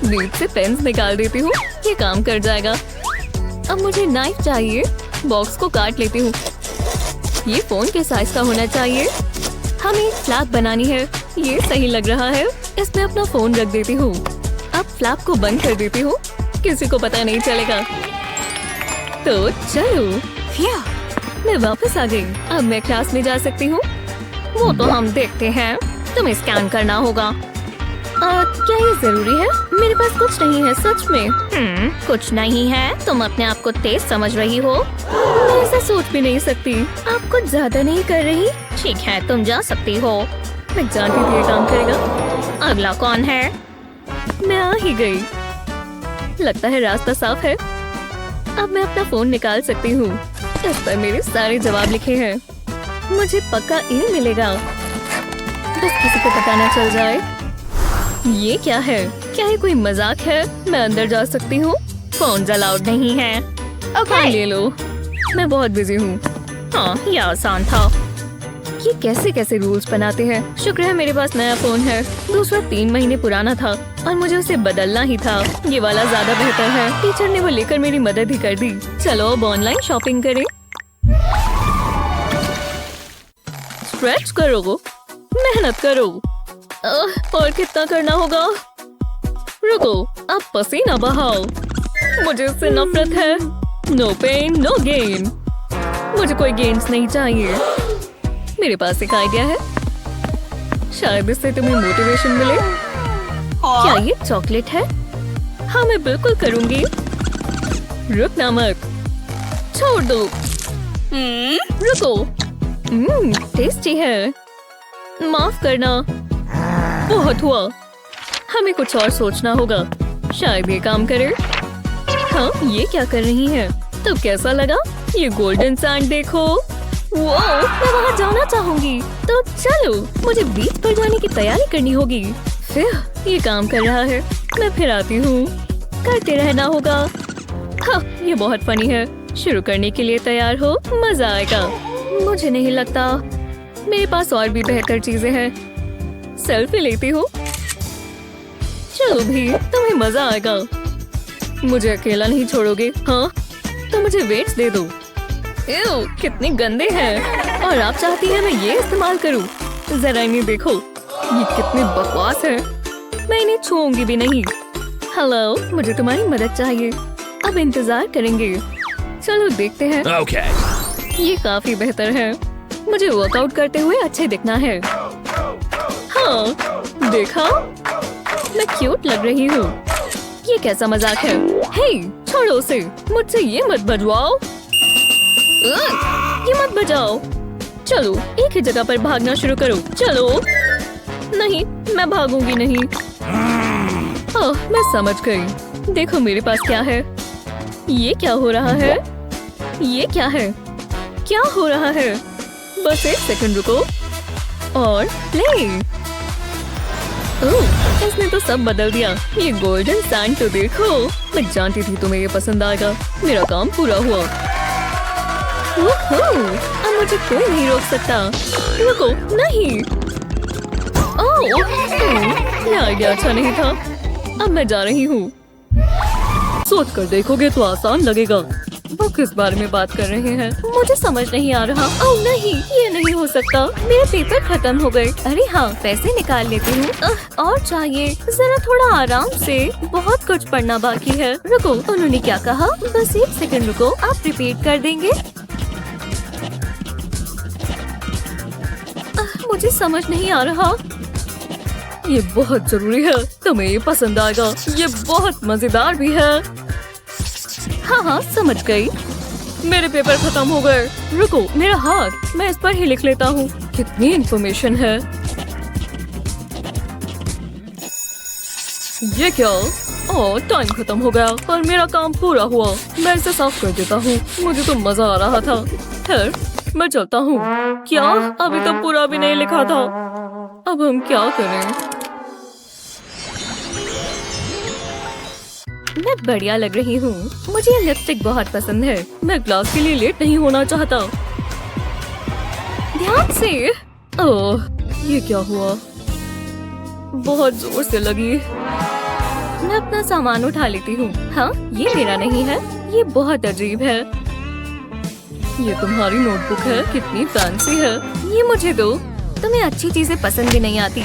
बीच से पेन्स निकाल देती हूँ। ये काम कर जाएगा। अब मुझे नाइफ चाहिए। बॉक्स को काट लेती हूँ। ये फोन के साइज का होना चाहिए। हमें एक फ्लैप बनानी है। ये सही लग रहा है। इसमें अपना फोन रख देती हूँ। अब फ्लैप को बंद कर देती हूँ। किसी को पता नहीं चलेगा। तो चलो, मैं वापस आ गई। अब मैं क्लास में जा सकती हूँ। वो तो हम देखते हैं। तुम्हें स्कैन करना होगा। क्या ये जरूरी है? मेरे पास कुछ नहीं है। सच में? कुछ नहीं है? तुम अपने आप को तेज समझ रही हो? मैं ऐसा सोच भी नहीं सकती। आप कुछ ज्यादा नहीं कर रही? ठीक है, तुम जा सकती हो। मैं जानती थी ये काम करेगा। अगला कौन है? मैं आ ही गई। लगता है रास्ता साफ है। अब मैं अपना फोन निकाल सकती हूँ। इस पर मेरे सारे जवाब लिखे हैं। मुझे पक्का ए मिलेगा। बस किसी को पता ना चल जाए। ये क्या है? क्या ये कोई मजाक है? मैं अंदर जा सकती हूँ? फोन अलाउड नहीं है। हाँ, ले लो। मैं बहुत बिजी हूँ। हाँ, ये आसान था। ये कैसे कैसे रूल्स बनाते हैं। शुक्र है मेरे पास नया फोन है। दूसरा 3 महीने पुराना था और मुझे उसे बदलना ही था। ये वाला ज्यादा बेहतर है। टीचर ने वो लेकर मेरी मदद ही कर दी। चलो अब ऑनलाइन शॉपिंग करें। स्ट्रेच करो, मेहनत करो। और कितना करना होगा? रुको, अब पसीना बहाओ। मुझे इससे नफरत है। No pain no gain. मुझे कोई गेम्स नहीं चाहिए। मेरे पास एक आइडिया है। शायद इससे तुम्हें मोटिवेशन मिले। क्या ये चॉकलेट है? हाँ, मैं बिल्कुल करूंगी। रुकना मत, छोड़ दो। रुको, टेस्टी है। माफ करना, बहुत हुआ। हमें कुछ और सोचना होगा। शायद ये काम करे। हाँ, ये क्या कर रही है? तो कैसा लगा? ये गोल्डन सैंड देखो। वो, मैं वहाँ जाना चाहूंगी। तो चलो, मुझे बीच पर जाने की तैयारी करनी होगी। फिर ये काम कर रहा है। मैं फिर आती हूँ। करते रहना होगा। हाँ, ये बहुत फनी है। शुरू करने के लिए तैयार हो? मजा आएगा। मुझे नहीं लगता। मेरे पास और भी बेहतर चीजें हैं। सेल्फी लेती हूँ। चलो भी, तुम्हें मजा आएगा। मुझे अकेला नहीं छोड़ोगे? हाँ, तो मुझे वेट्स दे दो। कितने गंदे हैं। और आप चाहती हैं मैं ये इस्तेमाल करूं? जरा इन्हें देखो, ये कितने बकवास है। मैं इन्हें छूऊंगी भी नहीं। हेलो, मुझे तुम्हारी मदद चाहिए। अब इंतजार करेंगे। चलो देखते हैं। ये काफी बेहतर है। मुझे वर्कआउट करते हुए अच्छे दिखना है। हाँ, देखा, मैं क्यूट लग रही हूँ। ये कैसा मजाक है? हे, छोड़ो उसे। मुझसे ये मत बजवाओ। ये मत बजाओ। चलो, एक ही जगह पर भागना शुरू करो। चलो। नहीं, मैं भागूंगी नहीं। मैं समझ गई। देखो मेरे पास क्या है। ये क्या हो रहा है? ये क्या है? क्या हो रहा है? बस 1 सेकंड रुको और प्ले। इसने तो सब बदल दिया। ये गोल्डन सैंड तो देखो। मैं जानती थी तुम्हें ये पसंद आएगा। मेरा काम पूरा हुआ। अब मुझे कोई नहीं रोक सकता। रुको, नहीं। ये आइडिया अच्छा नहीं था। अब मैं जा रही हूँ। सोच कर देखोगे तो आसान लगेगा। वो किस बारे में बात कर रहे हैं? मुझे समझ नहीं आ रहा। ओह नहीं, ये नहीं हो सकता। मेरे पेपर खत्म हो गए। अरे हाँ, पैसे निकाल लेती हूँ। और चाहिए। जरा थोड़ा आराम से। बहुत कुछ पढ़ना बाकी है। रुको, उन्होंने क्या कहा? बस 1 सेकंड रुको। आप रिपीट कर देंगे? मुझे समझ नहीं आ रहा। ये बहुत जरूरी है। तुम्हें ये पसंद आएगा। ये बहुत मजेदार भी है। हाँ हाँ, समझ गई। मेरे पेपर खत्म हो गए। रुको, मेरा हाथ। मैं इस पर ही लिख लेता हूँ। कितनी इंफॉर्मेशन है। ये क्या? टाइम खत्म हो गया और मेरा काम पूरा हुआ। मैं इसे साफ कर देता हूँ। मुझे तो मजा आ रहा था। फिर मैं चलता हूँ। क्या? अभी तो पूरा भी नहीं लिखा था। अब हम क्या करें? मैं बढ़िया लग रही हूँ। मुझे ये लिपस्टिक बहुत पसंद है। मैं क्लास के लिए लेट नहीं होना चाहता। ध्यान से। ओह, ये क्या हुआ? बहुत जोर से लगी। मैं अपना सामान उठा लेती हूँ। हाँ, ये मेरा नहीं है। ये बहुत अजीब है। ये तुम्हारी नोटबुक है। कितनी फैंसी है। ये मुझे दो। तुम्हें अच्छी चीजें पसंद भी नहीं आती।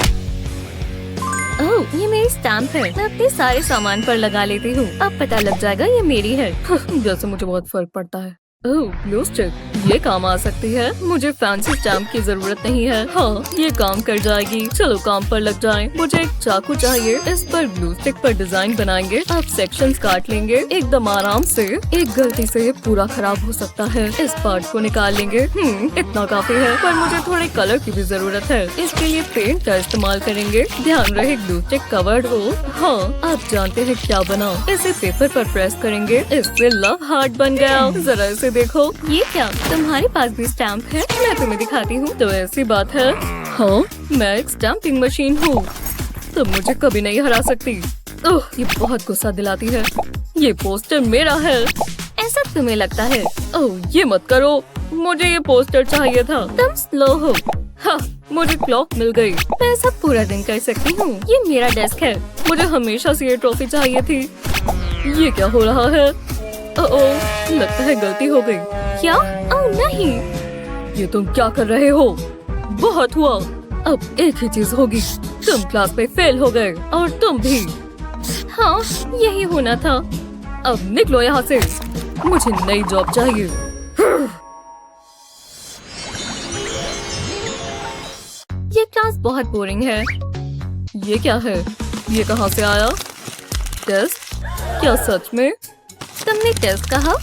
ओह, ये मेरी स्टैम्प है। मैं अपने सारे सामान पर लगा लेती हूँ। अब पता लग जाएगा ये मेरी है। जैसे मुझे बहुत फर्क पड़ता है। ओह, ग्लू स्टिक, ये काम आ सकती है। मुझे फैंसी स्टैम्प की जरूरत नहीं है। हाँ, ये काम कर जाएगी। चलो काम पर लग जाएं। मुझे एक चाकू चाहिए। इस पर ग्लू स्टिक पर डिजाइन बनाएंगे। अब सेक्शंस काट लेंगे एकदम आराम से। एक गलती से पूरा खराब हो सकता है। इस पार्ट को निकाल लेंगे। इतना काफी है, पर मुझे थोड़े कलर की भी जरूरत है। इसके लिए पेंट का इस्तेमाल करेंगे। ध्यान रहे ग्लू स्टिक कवर्ड हो। हाँ, आप जानते हैं क्या बना। इसे पेपर पर प्रेस करेंगे। इससे लव हार्ट बन गया। जरा इसे देखो, ये क्या तुम्हारे पास भी स्टैम्प है? मैं तुम्हें दिखाती हूँ। तो ऐसी बात है। हाँ, मैं एक स्टैम्पिंग मशीन हूँ, तुम मुझे कभी नहीं हरा सकती। ओह, ये बहुत गुस्सा दिलाती है। ये पोस्टर मेरा है, ऐसा तुम्हें लगता है? ओह, ये मत करो, मुझे ये पोस्टर चाहिए था। तुम स्लो हो। हाँ, मुझे क्लॉक मिल गई। मैं ऐसा पूरा दिन कर सकती हूँ। ये मेरा डेस्क है, मुझे हमेशा से ये ट्रॉफी चाहिए थी। ये क्या हो रहा है? ओह, लगता है गलती हो गई। क्या? ओह नहीं, ये तुम क्या कर रहे हो? बहुत हुआ, अब एक ही चीज होगी। तुम क्लास में फेल हो गए और तुम भी। हाँ, यही होना था। अब निकलो यहाँ से, मुझे नई जॉब चाहिए। ये क्लास बहुत बोरिंग है। ये क्या है? ये कहाँ से आया? टेस्ट? क्या सच में? तुमने टेस्ट कहा?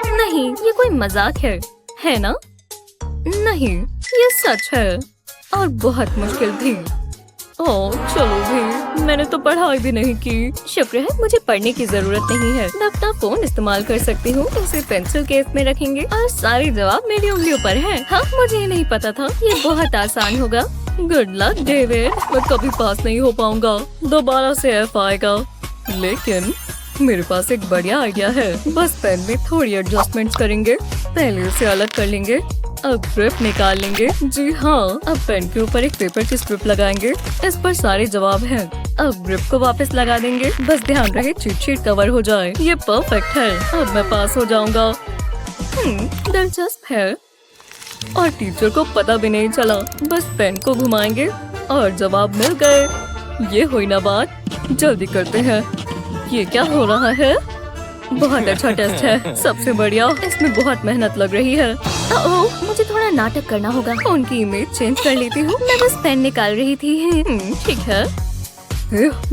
नहीं, ये कोई मजाक है ना? नहीं, ये सच है और बहुत मुश्किल भी। ओह, चलो भी, मैंने तो पढ़ाई भी नहीं की। शुक्र है मुझे पढ़ने की जरूरत नहीं है। मैं अपना फोन इस्तेमाल कर सकती हूँ। इसे पेंसिल केस में रखेंगे और सारे जवाब मेरी उंगलियों पर हैं। हाँ, मुझे ये नहीं पता था। ये बहुत आसान होगा। गुड लक डेविड, मैं कभी पास नहीं हो पाऊंगा। दोबारा से F आएगा। लेकिन मेरे पास एक बढ़िया आइडिया है। बस पेन में थोड़ी एडजस्टमेंट्स करेंगे। पहले उसे अलग कर लेंगे, अब ग्रिप निकाल लेंगे। जी हाँ, अब पेन के ऊपर एक पेपर की स्ट्रिप लगाएंगे। इस पर सारे जवाब हैं। अब ग्रिप को वापस लगा देंगे। बस ध्यान रहे चीट शीट कवर हो जाए। ये परफेक्ट है। अब मैं पास हो जाऊंगा। दिलचस्प है। और टीचर को पता भी नहीं चला। बस पेन को घुमाएंगे और जवाब मिल गए। ये हुई ना बात। जल्दी करते हैं। ये क्या हो रहा है? बहुत अच्छा टेस्ट है, सबसे बढ़िया। इसमें बहुत मेहनत लग रही है। ओह, मुझे थोड़ा नाटक करना होगा। उनकी इमेज चेंज कर लेती हूँ। मैं बस पेन निकाल रही थी। ठीक है।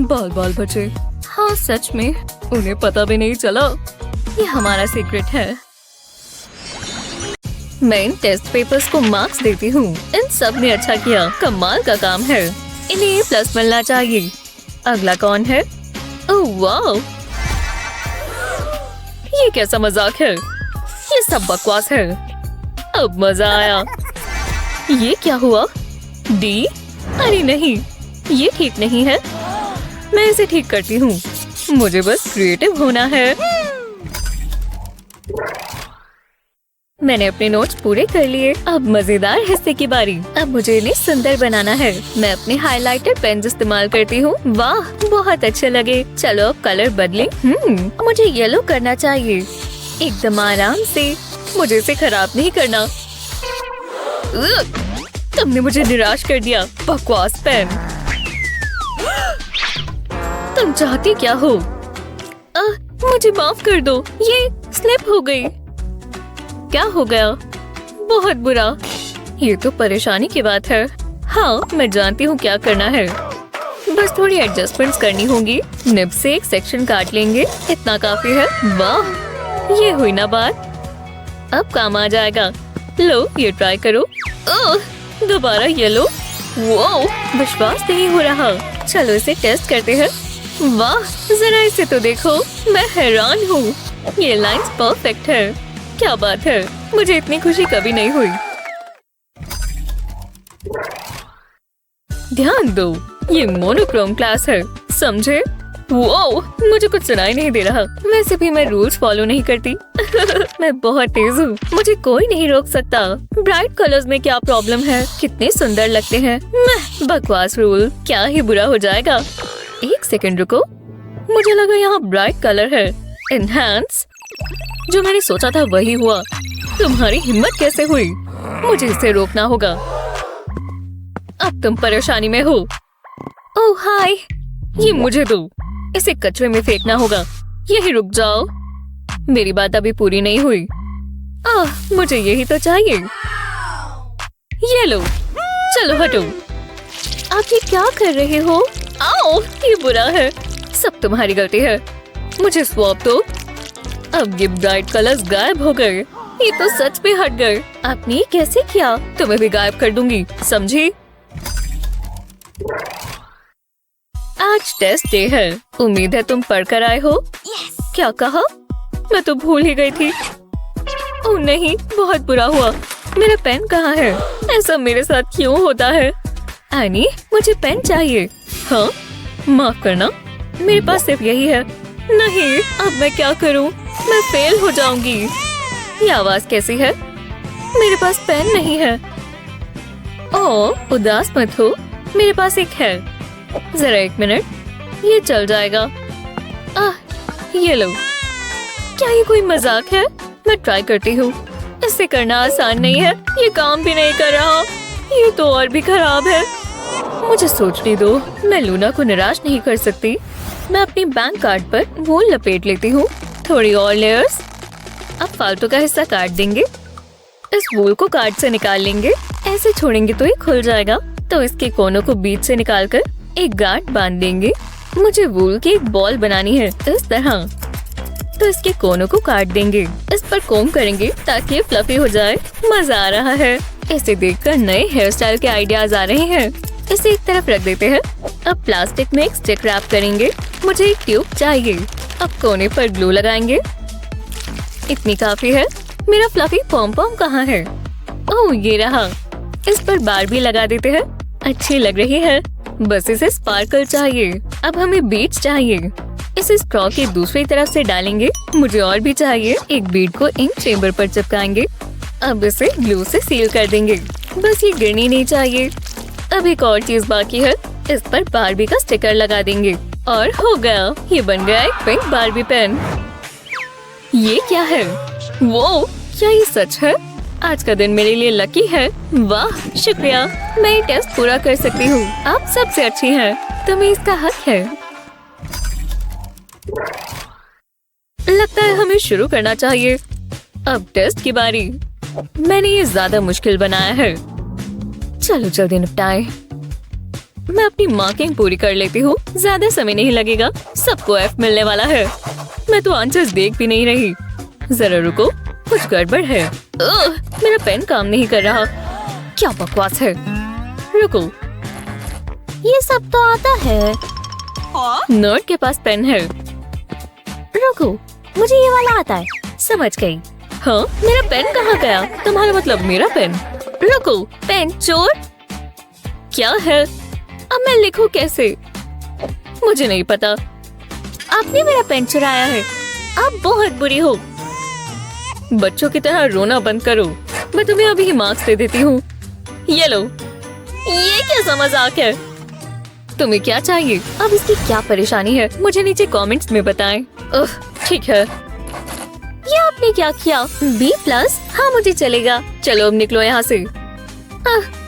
बाल बाल बचे। हाँ, सच में उन्हें पता भी नहीं चला। ये हमारा सीक्रेट है। मैं इन टेस्ट पेपर्स को मार्क्स देती हूँ। इन सब ने अच्छा किया। कमाल का काम है। इन्हें प्लस मिलना चाहिए। अगला कौन है? ओह वाह, ये कैसा मजाक है? ये सब बकवास है। अब मजा आया। ये क्या हुआ? डी? अरे नहीं, ये ठीक नहीं है। मैं इसे ठीक करती हूँ। मुझे बस क्रिएटिव होना है। मैंने अपने नोट्स पूरे कर लिए। अब मजेदार हिस्से की बारी। अब मुझे इन्हें सुंदर बनाना है। मैं अपने हाइलाइटर पेन इस्तेमाल करती हूँ। वाह, बहुत अच्छे लगे। चलो अब कलर बदलें। मुझे येलो करना चाहिए, एकदम आराम से। मुझे इसे खराब नहीं करना। तुमने मुझे निराश कर दिया, बकवास पेन। तुम चाहती क्या हो? मुझे माफ कर दो, ये स्लिप हो गई। क्या हो गया? बहुत बुरा। ये तो परेशानी की बात है। हाँ, मैं जानती हूँ क्या करना है। बस थोड़ी एडजस्टमेंट्स करनी होंगी। निब से एक सेक्शन काट लेंगे। इतना काफी है। वाह, ये हुई ना बात। अब काम आ जाएगा। लो, ये ट्राई करो। ओह, दोबारा ये लो। वाह, विश्वास नहीं हो रहा। चलो इसे टेस्ट करते हैं। वाह, जरा इसे तो देखो। मैं हैरान हूँ। ये लाइंस परफेक्ट है। क्या बात है, मुझे इतनी खुशी कभी नहीं हुई। ध्यान दो, ये मोनोक्रोम क्लास है, समझे? वाओ, मुझे कुछ सुनाई नहीं दे रहा। वैसे भी मैं रूल्स फॉलो नहीं करती। मैं बहुत तेज हूँ, मुझे कोई नहीं रोक सकता। ब्राइट कलर्स में क्या प्रॉब्लम है? कितने सुंदर लगते हैं। बकवास रूल, क्या ही बुरा हो जाएगा। एक सेकंड रुको, मुझे लगा यहाँ ब्राइट कलर है। एनहांस। जो मैंने सोचा था वही हुआ। तुम्हारी हिम्मत कैसे हुई? मुझे इसे रोकना होगा। अब तुम परेशानी में हो। ओह हाय, ये मुझे दो। इसे कचरे में फेंकना होगा। यही रुक जाओ, मेरी बात अभी पूरी नहीं हुई। मुझे यही तो चाहिए। ये लो, चलो हटो। आप ये क्या कर रहे हो? आओ, ये बुरा है। सब तुम्हारी गलती है। मुझे स्वैप दो। अब ये ब्राइट कलर्स गायब हो गए। ये तो सच में हट गए। आपने ये कैसे किया? तुम्हें भी गायब कर दूंगी, समझी? आज टेस्ट डे है। उम्मीद है तुम पढ़ कर आए हो। क्या कहा? मैं तो भूल ही गई थी। ओह नहीं, बहुत बुरा हुआ। मेरा पेन कहाँ है? ऐसा मेरे साथ क्यों होता है? एनी, मुझे पेन चाहिए। हाँ, माफ करना, मेरे पास सिर्फ यही है। नहीं, अब मैं क्या करूं? मैं फेल हो जाऊंगी। ये आवाज कैसी है? मेरे पास पेन नहीं है। ओह, उदास मत हो, मेरे पास एक है। जरा 1 मिनट, ये चल जाएगा। ये लो। क्या ये कोई मजाक है? मैं ट्राई करती हूँ। इससे करना आसान नहीं है। ये काम भी नहीं कर रहा। ये तो और भी खराब है। मुझे सोचने दो, मैं लूना को निराश नहीं कर सकती। मैं अपनी बैंक कार्ड पर वूल लपेट लेती हूँ। थोड़ी और लेयर्स। अब फालतू का हिस्सा काट देंगे। इस वूल को कार्ड से निकाल लेंगे। ऐसे छोड़ेंगे तो ये खुल जाएगा। तो इसके कोनों को बीच से निकालकर एक गांठ बांध देंगे। मुझे वूल की एक बॉल बनानी है, इस तरह। तो इसके कोनों को काट देंगे। इस पर कोम करेंगे ताकि ये फ्लफी हो जाए। मजा आ रहा है। इसे देखकर नए हेयर स्टाइल के आइडियाज आ रहे हैं। इसे एक तरफ रख देते हैं। अब प्लास्टिक में एक स्टिक रैप करेंगे। मुझे एक ट्यूब चाहिए। अब कोने पर ग्लू लगाएंगे। इतनी काफी है। मेरा फ्लफी पॉम पॉम कहाँ है? ओह, ये रहा। इस पर बारबी लगा देते हैं। अच्छी लग रही है। बस इसे स्पार्कल चाहिए। अब हमें बीड्स चाहिए। इसे स्ट्रॉ के दूसरी तरफ से डालेंगे। मुझे और भी चाहिए। एक बीड को इंक चेम्बर पर चिपकाएंगे। अब इसे ग्लू से सील कर देंगे। बस ये गिरनी नहीं चाहिए। अब एक और चीज बाकी है। इस पर बारबी का स्टिकर लगा देंगे और हो गया। ये बन गया एक पिंक बारबी पेन। ये क्या है? वो क्या ये सच है? आज का दिन मेरे लिए लकी है। वाह, शुक्रिया। मैं ये टेस्ट पूरा कर सकती हूँ। आप सबसे अच्छी हैं। तुम्हें इसका हक है। लगता है हमें शुरू करना चाहिए। अब टेस्ट की बारी। मैंने ये ज्यादा मुश्किल बनाया है। चलो जल्दी निपटाएं। मैं अपनी मार्किंग पूरी कर लेती हूँ। ज्यादा समय नहीं लगेगा। सबको F मिलने वाला है। मैं तो आंसर्स देख भी नहीं रही। जरा रुको, कुछ गड़बड़ है। मेरा पेन काम नहीं कर रहा। क्या बकवास है। रुको, ये सब तो आता है। नर्ड के पास पेन है। रुको, मुझे ये वाला आता है। समझ गई। हाँ, मेरा पेन कहाँ गया? तुम्हारा मतलब मेरा पेन? रुको, पेन चोर? क्या है? अब मैं लिखूं कैसे? मुझे नहीं पता। आपने मेरा पेन चुराया है। आप बहुत बुरी हो। बच्चों की तरह रोना बंद करो। मैं तुम्हें अभी ही मार्क्स दे देती हूँ। ये लो। ये कैसा मजाक है? तुम्हें क्या चाहिए? अब इसकी क्या परेशानी है? मुझे नीचे कमेंट्स में बताएं। ठीक है। ये आपने क्या किया? B+? हाँ, मुझे चलेगा। चलो अब निकलो यहाँ से।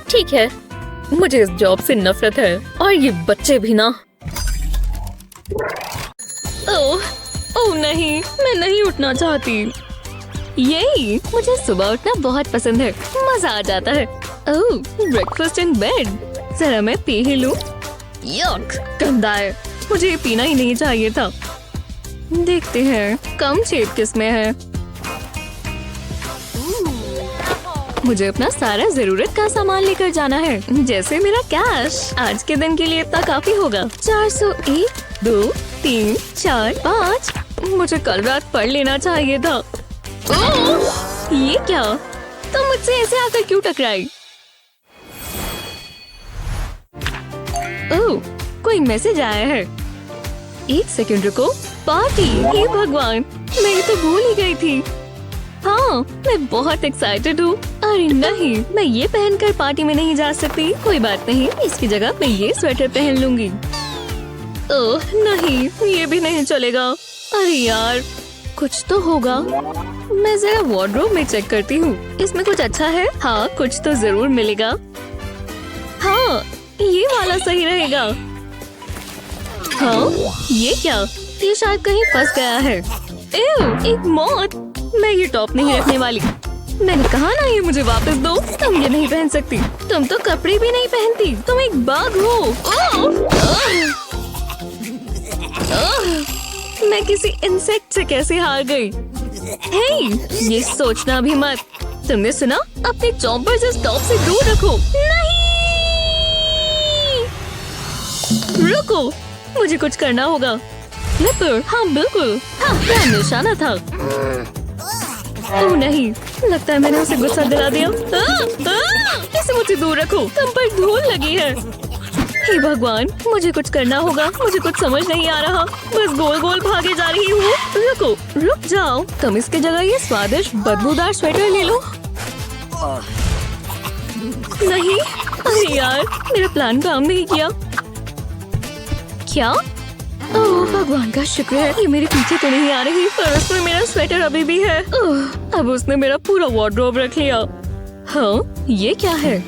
ठीक है। मुझे इस जॉब से नफरत है और ये बच्चे भी ना। ओह नहीं, मैं नहीं उठना चाहती। यही, मुझे सुबह उठना बहुत पसंद है। मजा आ जाता है। ओह, ब्रेकफास्ट इन बेड। जरा मैं पी ही लूं। यक, गंदा है। मुझे ये पीना ही नहीं चाहिए था। देखते हैं कम छेद किसमें है। मुझे अपना सारा जरूरत का सामान लेकर जाना है, जैसे मेरा कैश। आज के दिन के लिए इतना काफी होगा। 401, 2, 3, 4, 5। मुझे कल रात पढ़ लेना चाहिए था। ये क्या? तुम मुझसे ऐसे आकर क्यों टकराई? ओह, कोई मैसेज आया है। 1 सेकंड रुको। पार्टी! हे भगवान, मैं ये तो भूल ही गई थी। हाँ, मैं बहुत एक्साइटेड हूँ। अरे नहीं, मैं ये पहनकर पार्टी में नहीं जा सकती। कोई बात नहीं, इसकी जगह मैं ये स्वेटर पहन लूंगी। ओह नहीं, ये भी नहीं चलेगा। अरे यार, कुछ तो होगा। मैं जरा वार्डरोब में चेक करती हूँ। इसमें कुछ अच्छा है? हाँ, कुछ तो जरूर मिलेगा। हाँ, ये वाला सही रहेगा। हाँ, ये क्या? ये शायद कहीं फंस गया है। एव, एक मौत। मैं ये टॉप नहीं रखने वाली। मैंने कहा ना, ये मुझे वापस दो। तुम ये नहीं पहन सकती। तुम तो कपड़े भी नहीं पहनती। तुम एक बाघ हो। मैं किसी इंसेक्ट से कैसे हार गई? हे, ये सोचना भी मत। तुमने सुना? अपने चॉम्पर से टॉप से दूर रखो। नहीं! रुको, मुझे कुछ करना होगा। हाँ बिल्कुल। हाँ, क्या निशाना था। ओह नहीं, लगता है मैंने उसे गुस्सा दिला दिया। इसे मुझसे दूर रखो, तुम पर धूल लगी है। हे भगवान, मुझे कुछ करना होगा। मुझे कुछ समझ नहीं आ रहा, बस गोल गोल भागे जा रही हूँ। रुको, रुक जाओ। तुम इसके जगह ये स्वादिष्ट बदबूदार स्वेटर ले लो। नहीं, अरे यार, मेरा प्लान काम नहीं किया। क्या? ओह भगवान का शुक्र है, ये मेरे पीछे तो नहीं आ रही, पर उसमें मेरा स्वेटर अभी भी है। अब उसने मेरा पूरा वार्डरोब रख लिया। हाँ, ये क्या है?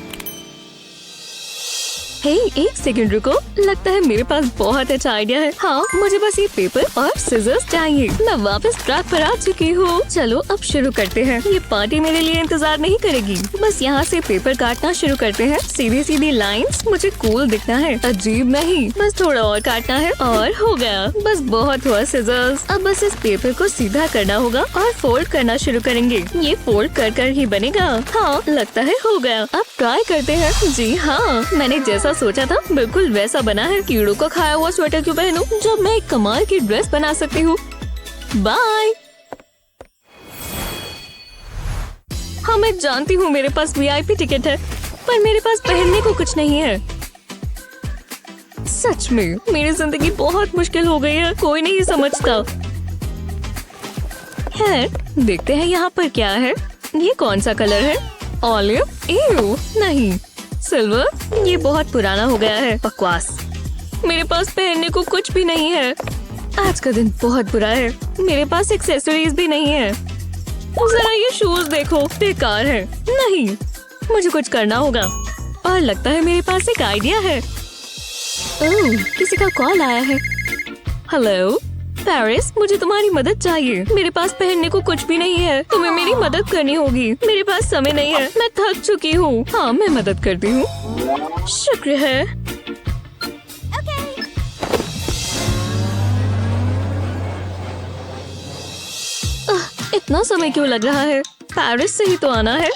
हे, एक सेकंड रुको, लगता है मेरे पास बहुत अच्छा आइडिया है। हाँ, मुझे बस ये पेपर और सिजर्स चाहिए। मैं वापस ट्रैक पर आ चुकी हूँ। चलो अब शुरू करते हैं। ये पार्टी मेरे लिए इंतजार नहीं करेगी। बस यहाँ से पेपर काटना शुरू करते हैं। सीधी सीधी लाइंस, मुझे कूल दिखना है, अजीब नहीं। बस थोड़ा और काटना है और हो गया। बस बहुत हुआ सिजर्स। अब बस इस पेपर को सीधा करना होगा और फोल्ड करना शुरू करेंगे। ये फोल्ड कर कर ही बनेगा। हाँ, लगता है हो गया। अब ट्राई करते हैं। जी हाँ, मैंने जैसा सोचा था बिल्कुल वैसा बना है। कीड़ों का खाया हुआ स्वेटर क्यों पहनूं जब मैं एक कमाल की ड्रेस बना सकती हूँ। बाय। हाँ, मैं जानती हूँ मेरे पास VIP टिकट है, पर मेरे पास पहनने को कुछ नहीं है। सच में मेरी जिंदगी बहुत मुश्किल हो गई है, कोई नहीं समझता। खैर, देखते हैं यहाँ पर क्या है। ये कौन सा कलर है? ऑलिव? एव, नहीं। सिल्वर? ये बहुत पुराना हो गया है। बकवास, मेरे पास पहनने को कुछ भी नहीं है। आज का दिन बहुत बुरा है। मेरे पास एक्सेसरीज भी नहीं है। जरा ये शूज देखो, बेकार है। नहीं, मुझे कुछ करना होगा। और लगता है मेरे पास एक आइडिया है। ओह, किसी का कॉल आया है। हेलो पेरिस, मुझे तुम्हारी मदद चाहिए। मेरे पास पहनने को कुछ भी नहीं है, तुम्हें मेरी मदद करनी होगी। मेरे पास समय नहीं है, मैं थक चुकी हूँ। हाँ, मैं मदद करती हूँ। शुक्र है। इतना समय क्यों लग रहा है? पेरिस से ही तो आना है।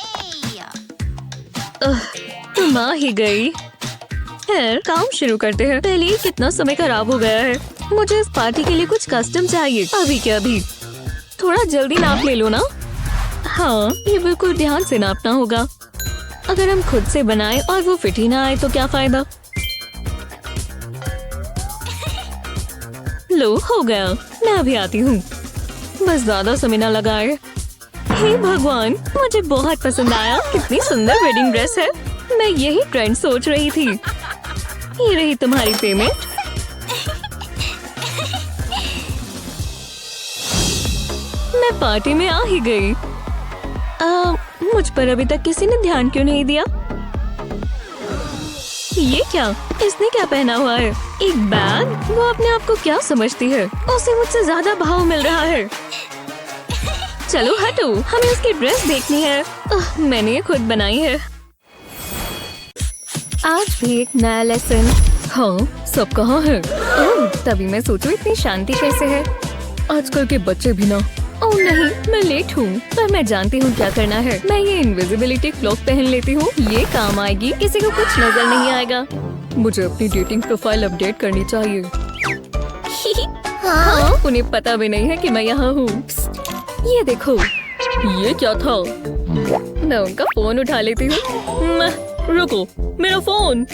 तुम आ ही गई। खैर, काम शुरू करते हैं। पहले ही कितना समय खराब हो गया है। मुझे इस पार्टी के लिए कुछ कस्टम चाहिए, अभी के अभी। थोड़ा जल्दी नाप ले लो ना। हाँ, ये बिल्कुल ध्यान से नापना होगा। अगर हम खुद से बनाएं और वो फिट ही ना आए तो क्या फायदा। लो, हो गया। मैं अभी आती हूँ। बस ज्यादा समय ना लगाए। हे भगवान, मुझे बहुत पसंद आया। कितनी सुंदर वेडिंग ड्रेस है। मैं यही ट्रेंड सोच रही थी। ये रही तुम्हारी पेमेंट। मैं पार्टी में आ ही गई। मुझ पर अभी तक किसी ने ध्यान क्यों नहीं दिया? ये क्या? इसने क्या पहना हुआ है? एक बैग? वो अपने आप को क्या समझती है? उसे मुझसे ज्यादा भाव मिल रहा है। चलो हटो, हमें उसकी ड्रेस देखनी है। मैंने ये खुद बनाई है। आज भी एक नया लेसन। हाँ, सब कहाँ है? तभी मैं सोचूं इतनी शांति कैसे है। आजकल के बच्चे भी ना। ओह नहीं, मैं लेट हूँ, पर मैं जानती हूँ क्या करना है। मैं ये इनविजिबिलिटी क्लॉक पहन लेती हूँ, ये काम आएगी। किसी को कुछ नजर नहीं आएगा। मुझे अपनी डेटिंग प्रोफाइल अपडेट करनी चाहिए। हाँ, उन्हें पता भी नहीं है कि मैं यहाँ हूँ। ये देखो, ये क्या था? मैं उनका फोन उठा लेती हूँ। रुको, मेरा फोन,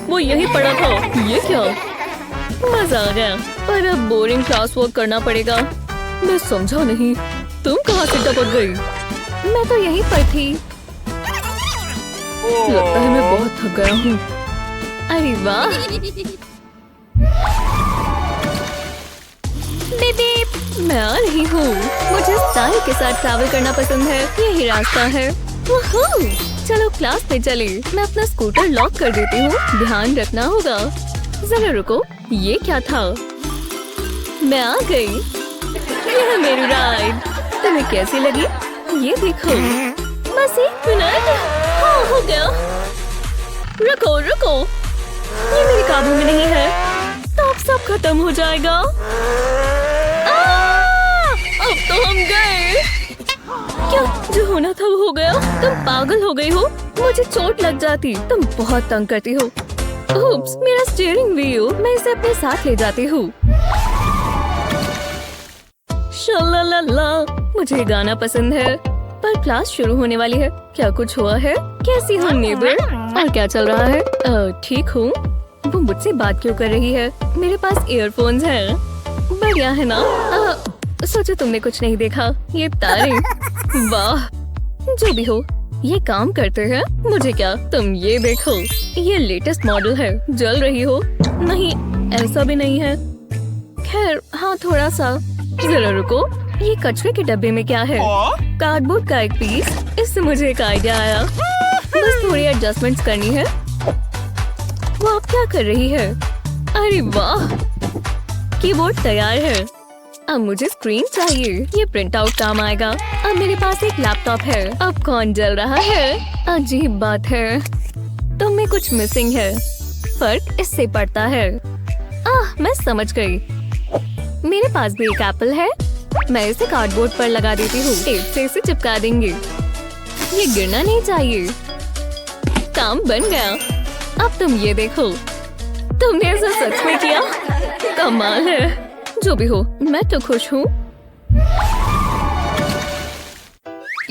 वो यही पड़ा था। ये क्या? मजा आ गया, पर अब बोरिंग क्लास वर्क करना पड़ेगा। मैं समझा नहीं, तुम कहाँ से टपक गई? मैं तो यहीं पर थी। लगता है मैं बहुत थक गया हूँ। अरे वाह, बेबी, मैं आ रही हूँ। मुझे स्टाइल के साथ ट्रैवल करना पसंद है। यही रास्ता है। चलो क्लास पे चले। मैं अपना स्कूटर लॉक कर देती हूँ। ध्यान रखना होगा। जरा रुको, ये क्या था? मैं आ गई। यह मेरी राइड। तुम्हें कैसी लगी? ये देखो। बस एक मिनट। हाँ, हो गया। रुको रुको, ये मेरे काबू में नहीं है। तो अब सब खत्म हो जाएगा। अब तो हम गए। क्या जो होना था वो हो गया। तुम पागल हो गई हो। मुझे चोट लग जाती। तुम बहुत तंग करती हो। उप्स, मेरा स्टीयरिंग व्हील। मैं इसे अपने साथ ले जाती हूँ। शलालाला। मुझे ये गाना पसंद है, पर क्लास शुरू होने वाली है। क्या कुछ हुआ है? कैसी हो नेबर? और क्या चल रहा है? ठीक हूँ। वो मुझसे बात क्यों कर रही है? मेरे पास ईयरफोन्स हैं। बढ़िया है ना? सोचो तुमने कुछ नहीं देखा। ये तारे, वाह। जो भी हो, ये काम करते हैं। मुझे क्या, तुम ये देखो, ये लेटेस्ट मॉडल है। जल रही हो? नहीं, ऐसा भी नहीं है। खैर हाँ, थोड़ा सा। जरा रुको, ये कचरे के डब्बे में क्या है? कार्डबोर्ड का एक पीस। इससे मुझे एक आइडिया आया। बस थोड़ी एडजस्टमेंट्स करनी है। वो अब क्या कर रही है? अरे वाह, कीबोर्ड तैयार है। अब मुझे स्क्रीन चाहिए। ये प्रिंट आउट काम आएगा। अब मेरे पास एक लैपटॉप है। अब कौन जल रहा है? अजीब बात है, तो में कुछ मिसिंग है। फर्क इससे पड़ता है। मैं समझ गई। मेरे पास भी एक एप्पल है। मैं इसे कार्डबोर्ड पर लगा देती हूँ। टेप से इसे चिपका देंगे। ये गिरना नहीं चाहिए। काम बन गया। अब तुम ये देखो। तुमने ऐसा सच में किया? कमाल है। जो भी हो, मैं तो खुश हूँ।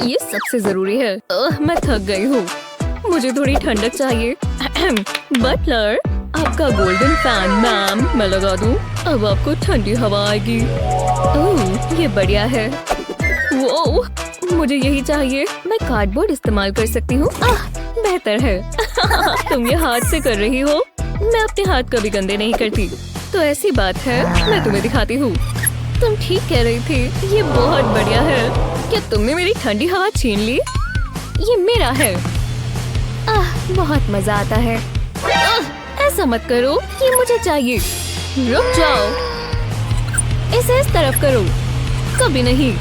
ये सबसे जरूरी है। मैं थक गई हूँ। मुझे थोड़ी ठंडक चाहिए। बटलर, आपका गोल्डन फैन मैम। मैं लगा दूँ। अब आपको ठंडी हवा आएगी। ओह, ये बढ़िया है। वो मुझे यही चाहिए। मैं कार्डबोर्ड इस्तेमाल कर सकती हूँ। बेहतर है। तुम ये हाथ से कर रही हो। मैं अपने हाथ कभी गंदे नहीं करती। तो ऐसी बात है, मैं तुम्हें दिखाती हूँ। तुम ठीक कह रही थी। ये बहुत बढ़िया है। क्या तुमने मेरी ठंडी हवा छीन ली? ये मेरा है। बहुत मजा आता है। ऐसा मत करो, ये मुझे चाहिए। रुक जाओ, इसे इस तरफ करो। कभी नहीं।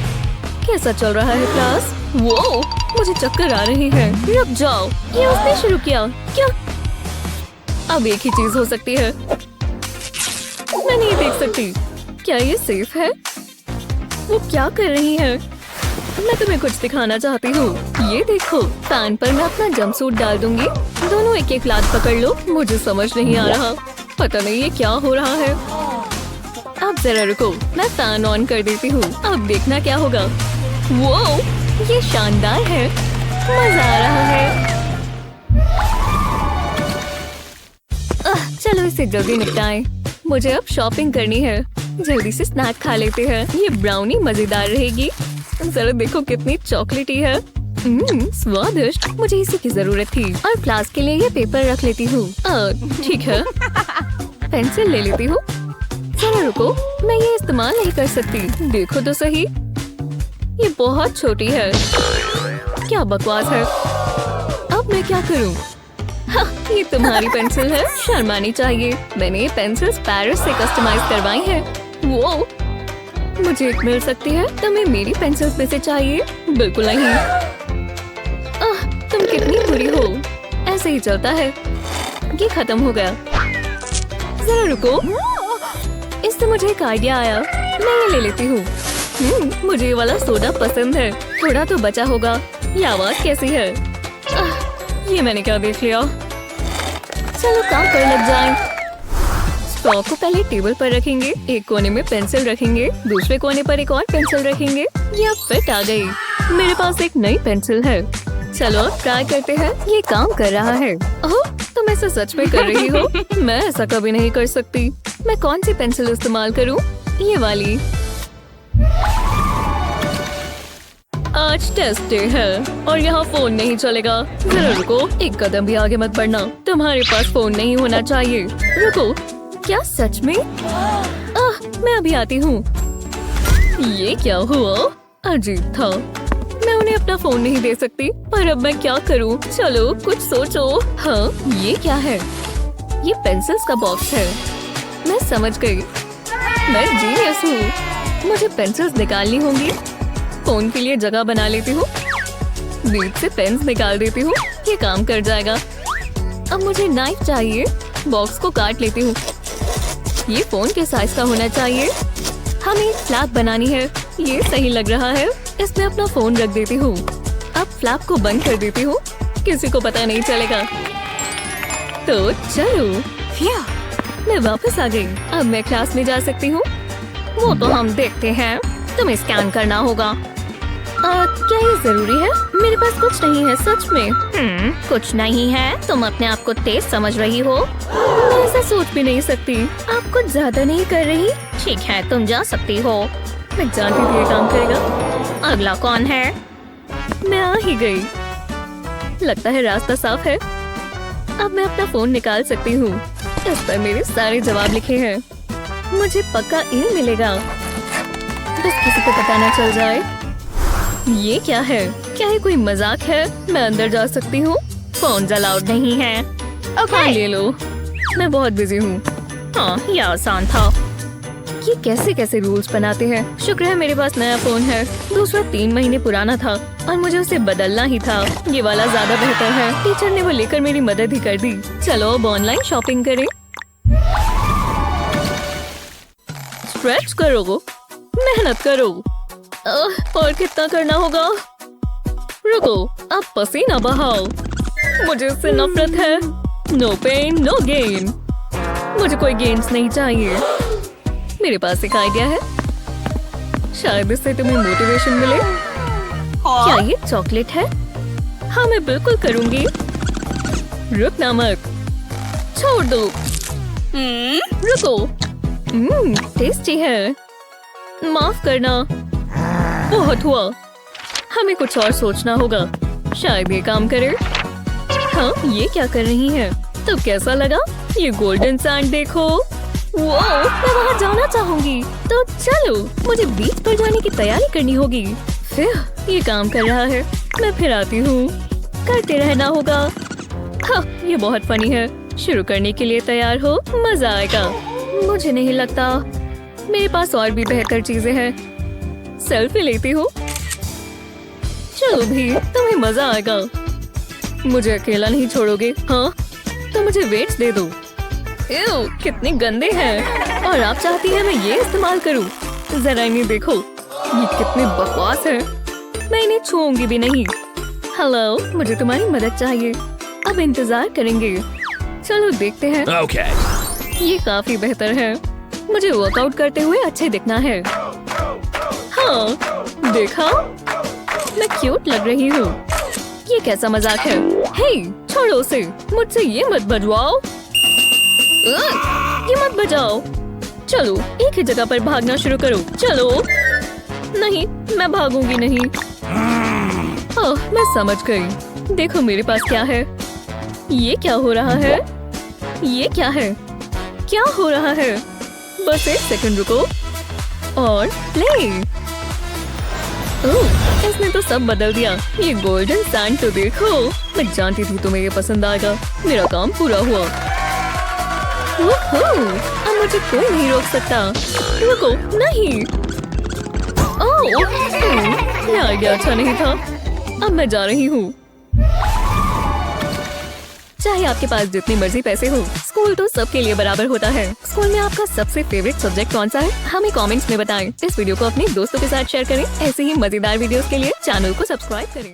कैसा चल रहा है क्लास? वो मुझे चक्कर आ रही है। रुक जाओ, ये उसने शुरू किया क्या? अब एक ही चीज हो सकती है। मैं नहीं देख सकती। क्या ये सेफ है? वो क्या कर रही है? मैं तुम्हें कुछ दिखाना चाहती हूँ। ये देखो, फैन पर मैं अपना जंपसूट डाल दूंगी। दोनों एक एक लात पकड़ लो। मुझे समझ नहीं आ रहा। पता नहीं ये क्या हो रहा है। अब जरा रुको, मैं फैन ऑन कर देती हूँ। अब देखना क्या होगा। वो ये शानदार है। मजा आ रहा है। चलो इसे जल्दी निपटाएं। मुझे अब शॉपिंग करनी है। जल्दी से स्नैक खा लेते हैं। ये ब्राउनी मजेदार रहेगी। जरा देखो कितनी चॉकलेटी है। स्वादिष्ट। मुझे इसी की जरूरत थी। और क्लास के लिए ये पेपर रख लेती हूँ। ठीक है। पेंसिल ले लेती हूँ। जरा रुको, मैं ये इस्तेमाल नहीं कर सकती। देखो तो सही, ये बहुत छोटी है। क्या बकवास है। अब मैं क्या करूँ? ये तुम्हारी पेंसिल है। शर्मानी चाहिए। मैंने ये पेंसिल्स पेरिस से कस्टमाइज करवाई है। वो मुझे एक मिल सकती है। तुम्हें मेरी पेंसिल्स में से चाहिए? बिल्कुल नहीं। तुम कितनी बुरी हो। ऐसे ही चलता है। ये खत्म हो गया। जरा रुको, इससे मुझे एक आइडिया आया। मैं ये ले लेती हूँ। मुझे ये वाला सोडा पसंद है। थोड़ा तो बचा होगा। ये आवाज कैसी है? ये मैंने क्या देख लिया। चलो काम पर लग जाएं। स्ट्रॉ को पहले टेबल पर रखेंगे। एक कोने में पेंसिल रखेंगे। दूसरे कोने पर एक और पेंसिल रखेंगे। ये अब फिट आ गई। मेरे पास एक नई पेंसिल है। चलो अब ट्राई करते हैं। ये काम कर रहा है। ओह, तुम ऐसा सच में कर रही हो? मैं ऐसा कभी नहीं कर सकती। मैं कौन सी पेंसिल इस्तेमाल करूं? ये वाली। आज टेस्ट डे है और यहाँ फोन नहीं चलेगा। जरा रुको, एक कदम भी आगे मत बढ़ना। तुम्हारे पास फोन नहीं होना चाहिए। रुको, क्या सच में? मैं अभी आती हूँ। ये क्या हुआ? अजीब था। मैं उन्हें अपना फोन नहीं दे सकती, पर अब मैं क्या करूँ? चलो कुछ सोचो। हाँ, ये क्या है? ये पेंसिल्स का बॉक्स है। मैं समझ गई। मैं जीनियस हूँ। मुझे पेंसिल्स निकालनी होंगी। फोन के लिए जगह बना लेती हूँ। बीच से पेन्स निकाल देती हूँ। ये काम कर जाएगा। अब मुझे नाइफ चाहिए। बॉक्स को काट लेती हूँ। ये फोन के साइज का होना चाहिए। हमें एक फ्लैप बनानी है। ये सही लग रहा है। इसमें अपना फोन रख देती हूँ। अब फ्लैप को बंद कर देती हूँ। किसी को पता नहीं चलेगा। तो चलो, मैं वापस आ गई। अब मैं क्लास में जा सकती हूँ। वो तो हम देखते हैं। तुम्हें स्कैन करना होगा। क्या ये जरूरी है? मेरे पास कुछ नहीं है सच में। कुछ नहीं है? तुम अपने आप को तेज समझ रही हो? मैं ऐसा सोच भी नहीं सकती। आप कुछ ज्यादा नहीं कर रही? ठीक है, तुम जा सकती हो। मैं जानती थी ये काम करेगा। अगला कौन है? मैं आ ही गई। लगता है रास्ता साफ है। अब मैं अपना फोन निकाल सकती हूँ। इस पर मेरे सारे जवाब लिखे हैं। मुझे पक्का ए मिलेगा। बस किसी को पता न चल जाए। ये क्या है? क्या ये कोई मजाक है? मैं अंदर जा सकती हूँ? फोन अलाउड नहीं है। हाँ, ले लो। मैं बहुत बिजी हूँ। हाँ, ये आसान था। ये कैसे कैसे रूल्स बनाते हैं। शुक्र है मेरे पास नया फोन है। दूसरा 3 महीने पुराना था और मुझे उसे बदलना ही था। ये वाला ज्यादा बेहतर है। टीचर ने वो लेकर मेरी मदद ही कर दी। चलो अब ऑनलाइन शॉपिंग करें। स्ट्रेच करो, मेहनत करो। और कितना करना होगा? रुको, अब पसीना बहाओ। मुझे इससे नफरत है। No pain no gain. मुझे कोई गेम्स नहीं चाहिए। मेरे पास एक आइडिया है। शायद इससे तुम्हें मोटिवेशन मिले। क्या ये चॉकलेट है? हाँ, मैं बिल्कुल करूंगी। रुकना मत, छोड़ दो। रुको, टेस्टी है। माफ करना, बहुत हुआ। हमें कुछ और सोचना होगा। शायद ये काम करे। हाँ, ये क्या कर रही है? तो कैसा लगा? ये गोल्डन सैंड देखो। वो मैं वहाँ जाना चाहूंगी। तो चलो, मुझे बीच पर जाने की तैयारी करनी होगी। फिर ये काम कर रहा है। मैं फिर आती हूँ। करते रहना होगा। हाँ, ये बहुत फनी है। शुरू करने के लिए तैयार हो? मजा आएगा। मुझे नहीं लगता। मेरे पास और भी बेहतर चीजें हैं। सेल्फी लेती हूँ। चलो भी, तुम्हें मजा आएगा। मुझे अकेला नहीं छोड़ोगे? हाँ, तो मुझे वेट्स दे दो। एव, कितने गंदे हैं। और आप चाहती हैं मैं ये इस्तेमाल करूँ? जरा इन्हें देखो, ये कितने बकवास है। मैं इन्हें छूऊंगी भी नहीं। हेलो, मुझे तुम्हारी मदद चाहिए। अब इंतजार करेंगे। चलो देखते हैं। ये काफी बेहतर है। मुझे वर्कआउट करते हुए अच्छे दिखना है। हाँ, देखा? मैं क्यूट लग रही हूँ। ये कैसा मजाक है? हे, छोड़ो उसे। मुझसे ये मत बजवाओ। ये मत बजाओ। चलो, एक ही जगह पर भागना शुरू करो। चलो। नहीं, मैं भागूंगी नहीं। ओह, मैं समझ गई। देखो मेरे पास क्या है। ये क्या हो रहा है? ये क्या है? क्या हो रहा है? बस 1 सेकंड रुको और प्ले। ओह, इसने तो सब बदल दिया। ये गोल्डन सैंड तो देखो। मैं जानती थी तुम्हें ये पसंद आएगा। मेरा काम पूरा हुआ। अब मुझे कोई नहीं रोक सकता। रुको, नहीं। ओह, ये आइडिया अच्छा नहीं था। अब मैं जा रही हूँ। चाहे आपके पास जितनी मर्जी पैसे हो, स्कूल तो सबके लिए बराबर होता है। स्कूल में आपका सबसे फेवरेट सब्जेक्ट कौन सा है? हमें कमेंट्स में बताएं। इस वीडियो को अपने दोस्तों के साथ शेयर करें। ऐसे ही मजेदार वीडियोस के लिए चैनल को सब्सक्राइब करें।